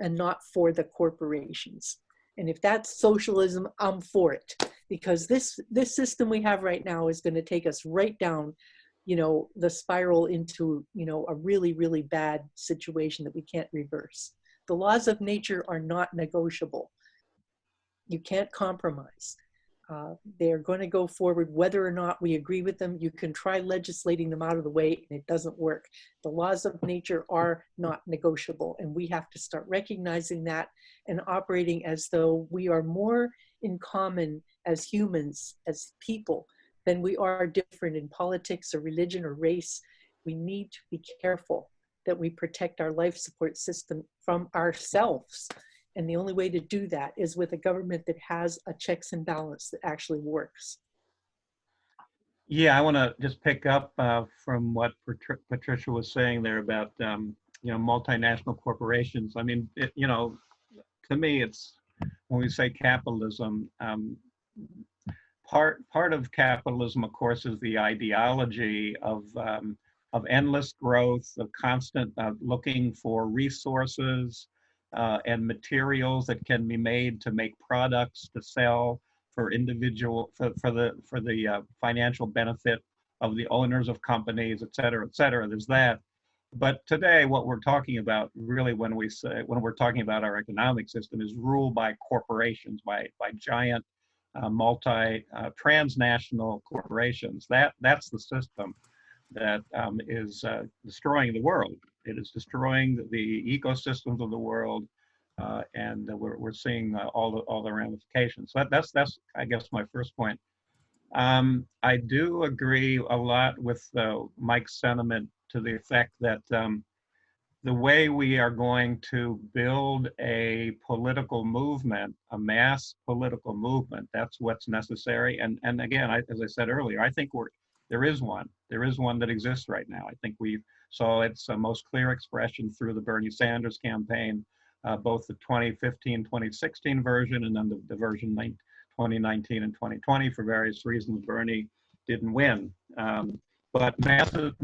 and not for the corporations. And if that's socialism, I'm for it, because this system we have right now is going to take us right down, the spiral into, a really, really bad situation that we can't reverse. The laws of nature are not negotiable. You can't compromise. They're going to go forward whether or not we agree with them. You can try legislating them out of the way and it doesn't work. The laws of nature are not negotiable, and we have to start recognizing that and operating as though we are more in common as humans, as people, than we are different in politics or religion or race. We need to be careful that we protect our life support system from ourselves. And the only way to do that is with a government that has a checks and balance that actually works. Yeah, I want to just pick up from what Patricia was saying there about multinational corporations. I mean, to me, it's when we say capitalism, part of capitalism, of course, is the ideology of endless growth, of constant looking for resources and materials that can be made to make products to sell for for the financial benefit of the owners of companies, et cetera, et cetera. There's that. But today, what we're talking about, really, when we're talking about our economic system, is ruled by corporations, by giant transnational corporations. That's the system that is destroying the world. It is destroying the ecosystems of the world, and we're seeing all the ramifications. So that's I guess my first point. I do agree a lot with Mike's sentiment to the effect that the way we are going to build a political movement, a mass political movement, that's what's necessary. And again, as I said earlier, I think there is one that exists right now. I think we saw its most clear expression through the Bernie Sanders campaign, both the 2015, 2016 version, and then the version 2019 and 2020. For various reasons, Bernie didn't win. But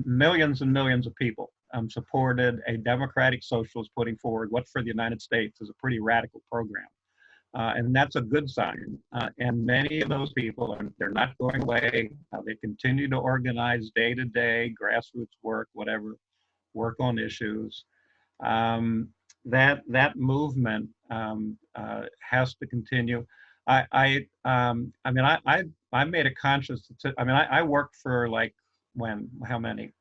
millions and millions of people supported a democratic socialist putting forward what for the United States is a pretty radical program. And that's a good sign. And many of those people, they're not going away. They continue to organize day-to-day grassroots work, whatever, work on issues. That movement has to continue. I made a conscious. I worked for how many?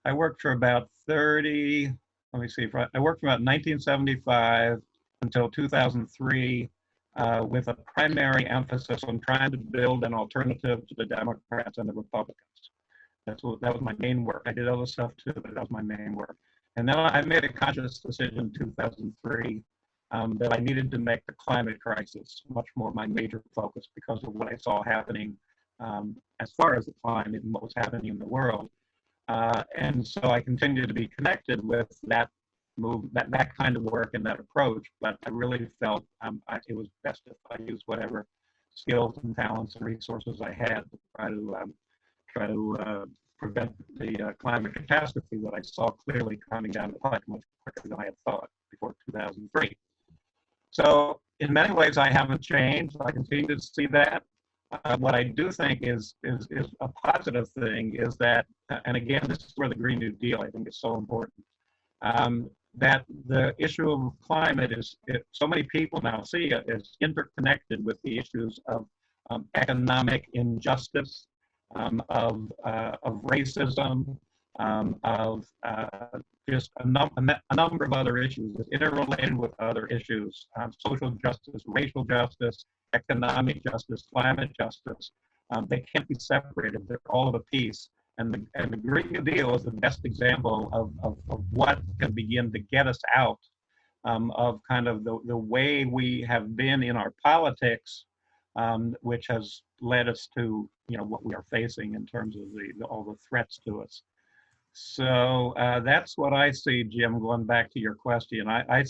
I worked for about 30. Let me see. I worked from about 1975 until 2003. With a primary emphasis on trying to build an alternative to the Democrats and the Republicans. That was my main work. I did other stuff too, but that was my main work. And then I made a conscious decision in 2003 that I needed to make the climate crisis much more my major focus because of what I saw happening as far as the climate and what was happening in the world. And so I continued to be connected with that that kind of work and that approach, but I really felt it was best if I used whatever skills and talents and resources I had to try to prevent the climate catastrophe that I saw clearly coming down the pike much quicker than I had thought before 2003. So in many ways, I haven't changed. I continue to see that. What I do think is a positive thing is that, and again, this is where the Green New Deal, I think, is so important, that the issue of climate is, so many people now see it as interconnected with the issues of economic injustice, of racism, of just a number of other issues. It's interrelated with other issues, social justice, racial justice, economic justice, climate justice. They can't be separated. They're all of a piece. And the Green New Deal is the best example of what can begin to get us out of kind of the way we have been in our politics, which has led us to, you know, what we are facing in terms of all the threats to us. So that's what I see, Jim, going back to your question. I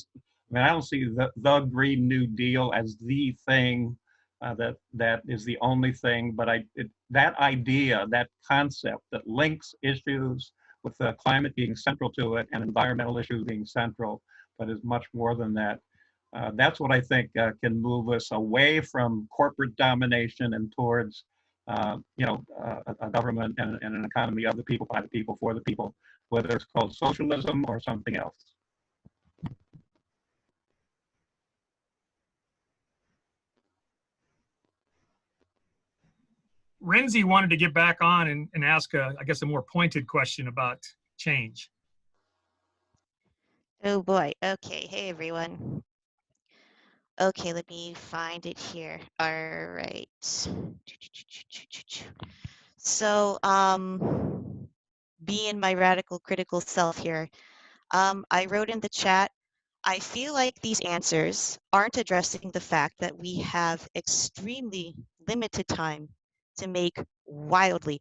mean, I don't see the Green New Deal as the thing that is the only thing, but that idea, that concept that links issues with climate being central to it and environmental issues being central, but is much more than that. That's what I think can move us away from corporate domination and towards you know, a government and an economy of the people, by the people, for the people, whether it's called socialism or something else. Renzi wanted to get back on and ask, I guess, a more pointed question about change. Oh boy. Okay. Hey, everyone. Okay, let me find it here. All right. So, being my radical critical self here, I wrote in the chat, I feel like these answers aren't addressing the fact that we have extremely limited time to make wildly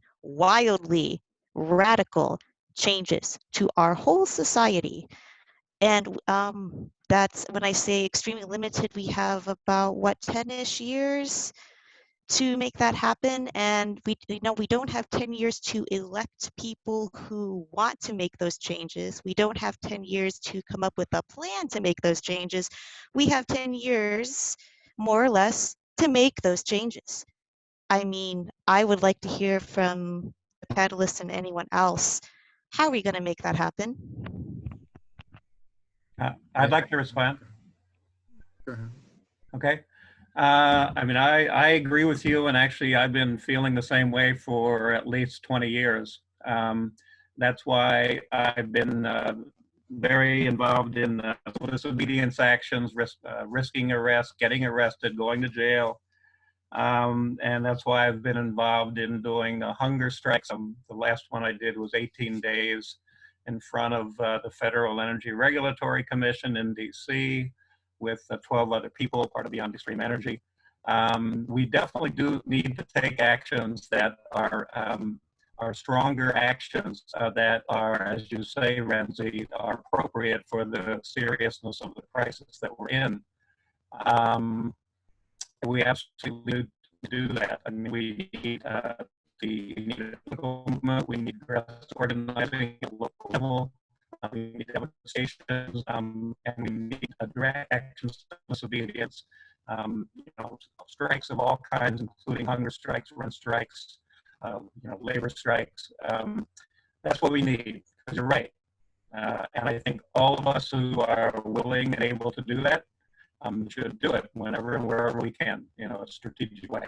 radical changes to our whole society. And that's when I say extremely limited, we have about, what, 10-ish years to make that happen. And we don't have 10 years to elect people who want to make those changes. We don't have 10 years to come up with a plan to make those changes. We have 10 years, more or less, to make those changes. I mean, I would like to hear from the panelists and anyone else. How are we going to make that happen? I'd like to respond. Sure. Okay. I mean, I agree with you, and actually I've been feeling the same way for at least 20 years. That's why I've been very involved in disobedience actions, risking arrest, getting arrested, going to jail. And that's why I've been involved in doing hunger strikes. The last one I did was 18 days in front of the Federal Energy Regulatory Commission in DC with 12 other people, part of Beyond Extreme Energy. We definitely do need to take actions that are stronger actions that are, as you say, Renzi, are appropriate for the seriousness of the crisis that we're in. We absolutely do that. I mean, we need a political movement, we need grassroots organizing at local level, we need demonstrations, and we need a direct action disobedience. You know, strikes of all kinds, including hunger strikes, rent strikes, you know, labor strikes. That's what we need, because you're right. And I think all of us who are willing and able to do that should do it whenever and wherever we can, in a strategic way.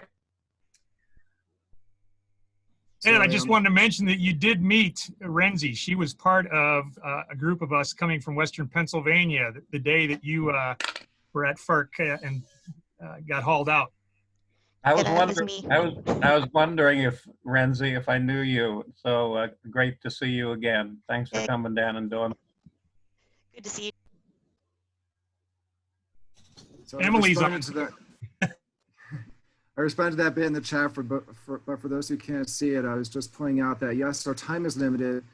And I just wanted to mention that you did meet Renzi. She was part of a group of us coming from Western Pennsylvania the day that you were at FERC and got hauled out. I was wondering if, Renzi, if I knew you. So great to see you again. Thanks for coming down and doing it. Good to see you. So Emily's I on. responded to that bit in the chat, but for those who can't see it, I was just pointing out that yes, our time is limited,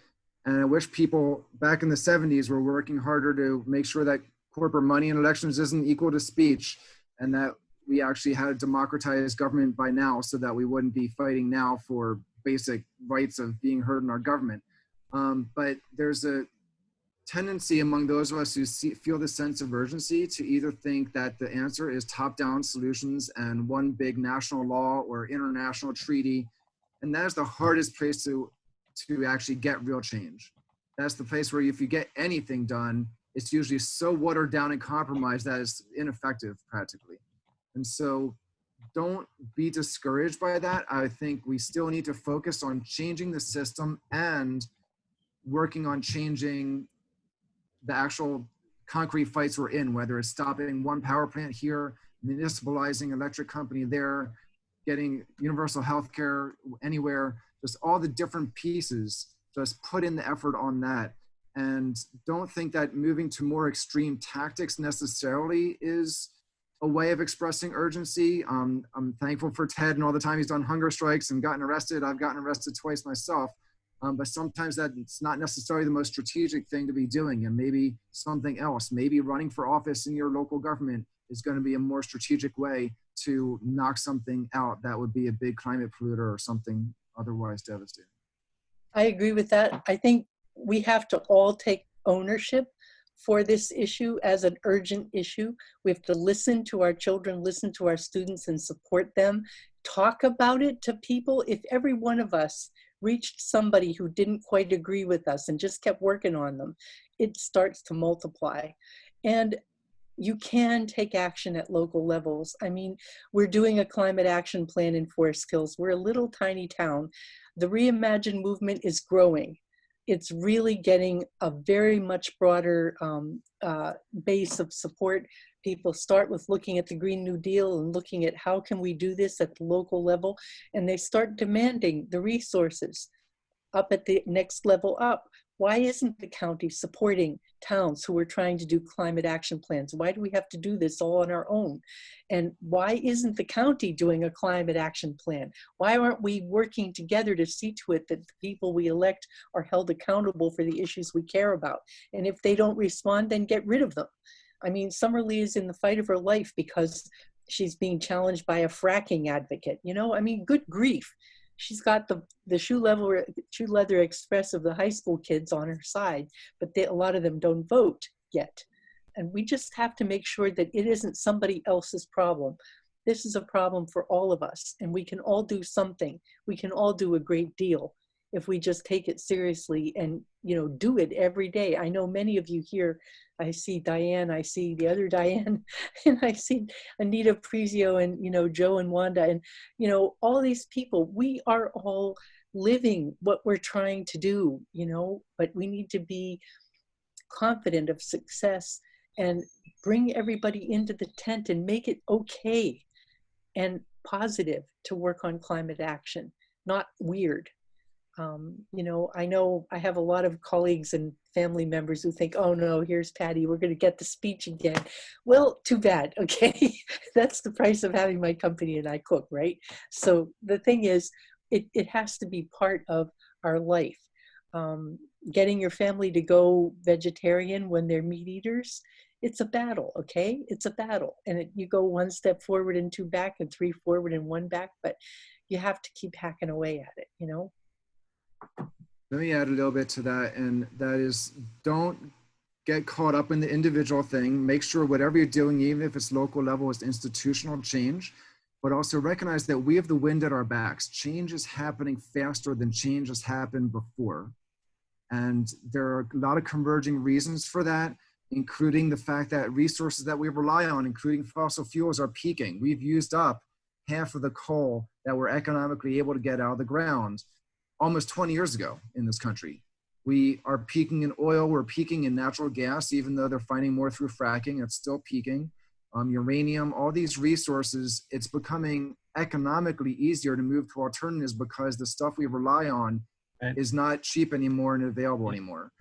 and I wish people back in the 70s were working harder to make sure that corporate money in elections isn't equal to speech, and that we actually had a democratized government by now, so that we wouldn't be fighting now for basic rights of being heard in our government. But there's tendency among those of us who feel the sense of urgency to either think that the answer is top-down solutions and one big national law or international treaty. And that is the hardest place to actually get real change. That's the place where if you get anything done, it's usually so watered down and compromised that it's ineffective practically. And so don't be discouraged by that. I think we still need to focus on changing the system and working on changing the actual concrete fights we're in, whether it's stopping one power plant here, municipalizing electric company there, getting universal health care anywhere, just all the different pieces, just put in the effort on that. And don't think that moving to more extreme tactics necessarily is a way of expressing urgency. I'm thankful for Ted and all the time he's done hunger strikes and gotten arrested. I've gotten arrested twice myself. But sometimes that's not necessarily the most strategic thing to be doing, and maybe something else, maybe running for office in your local government is going to be a more strategic way to knock something out that would be a big climate polluter or something otherwise devastating. I agree with that. I think we have to all take ownership for this issue as an urgent issue. We have to listen to our children, listen to our students and support them, talk about it to people. If every one of us reached somebody who didn't quite agree with us and just kept working on them, it starts to multiply. And you can take action at local levels. I mean, we're doing a climate action plan in Forest Hills. We're a little tiny town. The Reimagine movement is growing. It's really getting a very much broader base of support. People start with looking at the Green New Deal and looking at how can we do this at the local level, and they start demanding the resources up at the next level up. Why isn't the county supporting towns who are trying to do climate action plans? Why do we have to do this all on our own? And why isn't the county doing a climate action plan? Why aren't we working together to see to it that the people we elect are held accountable for the issues we care about? And if they don't respond, then get rid of them. I mean, Summerlee is in the fight of her life because she's being challenged by a fracking advocate. You know, I mean, good grief. She's got the shoe leather express of the high school kids on her side, but a lot of them don't vote yet. And we just have to make sure that it isn't somebody else's problem. This is a problem for all of us, and we can all do something. We can all do a great deal if we just take it seriously and, you know, do it every day. I know many of you here, I see Diane, I see the other Diane, and I see Anita Prezio and, you know, Joe and Wanda, and, you know, all these people. We are all living what we're trying to do, you know, but we need to be confident of success and bring everybody into the tent and make it okay and positive to work on climate action, not weird. You know I have a lot of colleagues and family members who think, oh no, here's Patty, we're going to get the speech again. Well, too bad, okay? That's the price of having my company and I cook, right? So the thing is, it has to be part of our life. Getting your family to go vegetarian when they're meat eaters, it's a battle, okay? It's a battle. And you go one step forward and two back and three forward and one back, but you have to keep hacking away at it, you know? Let me add a little bit to that, and that is, don't get caught up in the individual thing. Make sure whatever you're doing, even if it's local level, is institutional change, but also recognize that we have the wind at our backs. Change is happening faster than change has happened before. And there are a lot of converging reasons for that, including the fact that resources that we rely on, including fossil fuels, are peaking. We've used up half of the coal that we're economically able to get out of the ground almost 20 years ago in this country. We are peaking in oil, we're peaking in natural gas, even though they're finding more through fracking, it's still peaking. Uranium, all these resources, it's becoming economically easier to move to alternatives because the stuff we rely on is not cheap anymore and available anymore.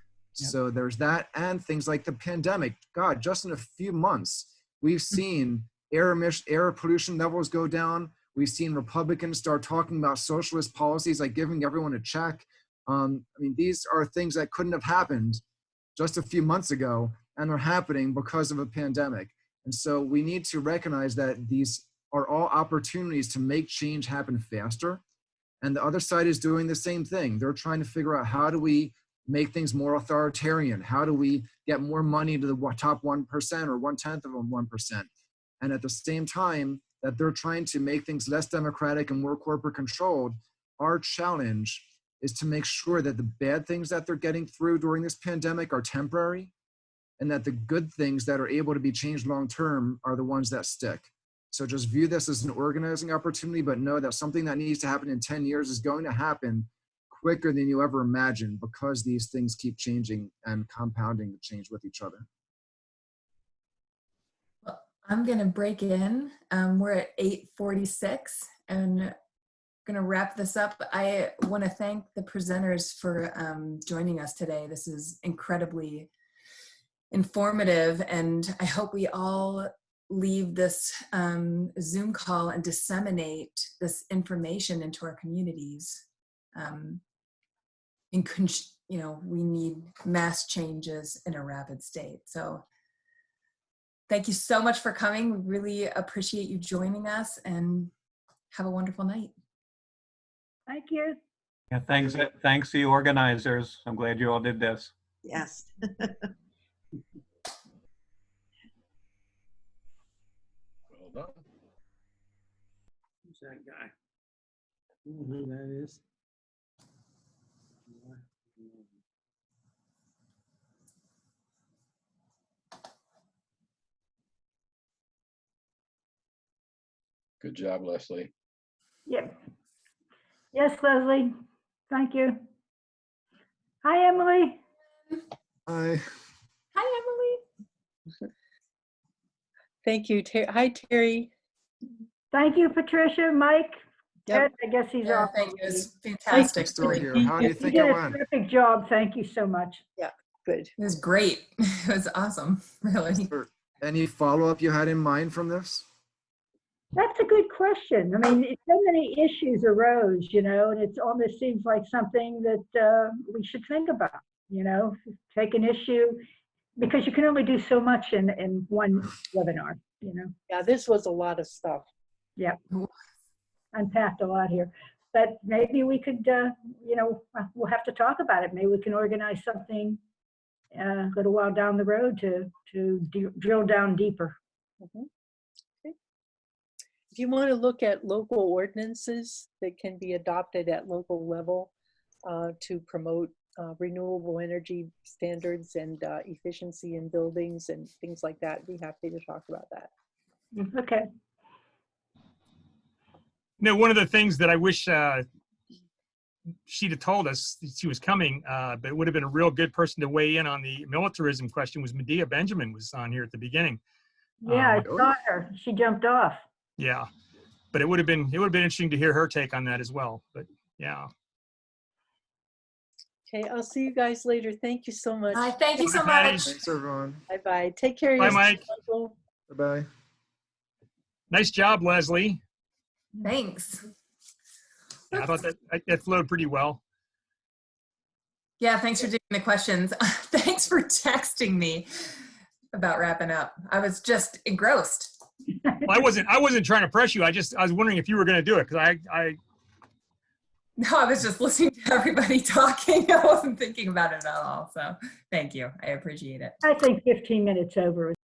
Yep. So there's that, and things like the pandemic. God, just in a few months, we've seen air pollution levels go down. We've seen Republicans start talking about socialist policies like giving everyone a check. I mean, these are things that couldn't have happened just a few months ago, and are happening because of a pandemic. And so we need to recognize that these are all opportunities to make change happen faster. And the other side is doing the same thing. They're trying to figure out, how do we make things more authoritarian? How do we get more money to the top 1% or 1/10 of 1%? And at the same time that they're trying to make things less democratic and more corporate controlled, our challenge is to make sure that the bad things that they're getting through during this pandemic are temporary, and that the good things that are able to be changed long-term are the ones that stick. So just view this as an organizing opportunity, but know that something that needs to happen in 10 years is going to happen quicker than you ever imagined, because these things keep changing and compounding the change with each other. Well, I'm gonna break in. We're at 8:46 and gonna wrap this up. I wanna thank the presenters for joining us today. This is incredibly informative, and I hope we all leave this Zoom call and disseminate this information into our communities. You know, we need mass changes in a rapid state. So thank you so much for coming. We really appreciate you joining us, and have a wonderful night. Thank you. Yeah, thanks to you organizers. I'm glad you all did this. Yes. Well done. Who's that guy? I don't know who that is. Good job, Leslie. Yep. Yes, Leslie. Thank you. Hi, Emily. Hi. Hi, Emily. Thank you. Hi, Terry. Thank you, Patricia, Mike. Yep. Ed, I guess he's Yeah, off. thank you. It's fantastic story. Here. How do you You think did it a went? terrific job. Thank you so much. Yeah, good. It was great. It was awesome, really. Is there any follow-up you had in mind from this? That's a good question. I mean, so many issues arose, you know, and it almost seems like something that we should think about, you know, take an issue, because you can only do so much in one webinar, you know. Yeah, this was a lot of stuff. Yeah, unpacked a lot here. But maybe we could, you know, we'll have to talk about it. Maybe we can organize something a little while down the road to drill down deeper. Mhm. Okay. If you want to look at local ordinances that can be adopted at local level to promote renewable energy standards and efficiency in buildings and things like that, be happy to talk about that. Okay. You know, one of the things that I wish she'd have told us she was coming, but it would have been a real good person to weigh in on the militarism question, was Medea Benjamin was on here at the beginning. Yeah, I saw her. She jumped off. Yeah, but it would have been interesting to hear her take on that as well. But yeah. Okay, I'll see you guys later. Thank you so much. Thank you so much. Thanks, everyone. Bye-bye. Take care of Bye, yourself, Mike. Michael. Bye-bye. Nice job, Leslie. Thanks. I thought that flowed pretty well. Yeah, thanks for doing the questions. Thanks for texting me about wrapping up. I was just engrossed. I wasn't trying to press you. I was wondering if you were going to do it, because No, I was just listening to everybody talking. I wasn't thinking about it at all. So thank you. I appreciate it. I think 15 minutes over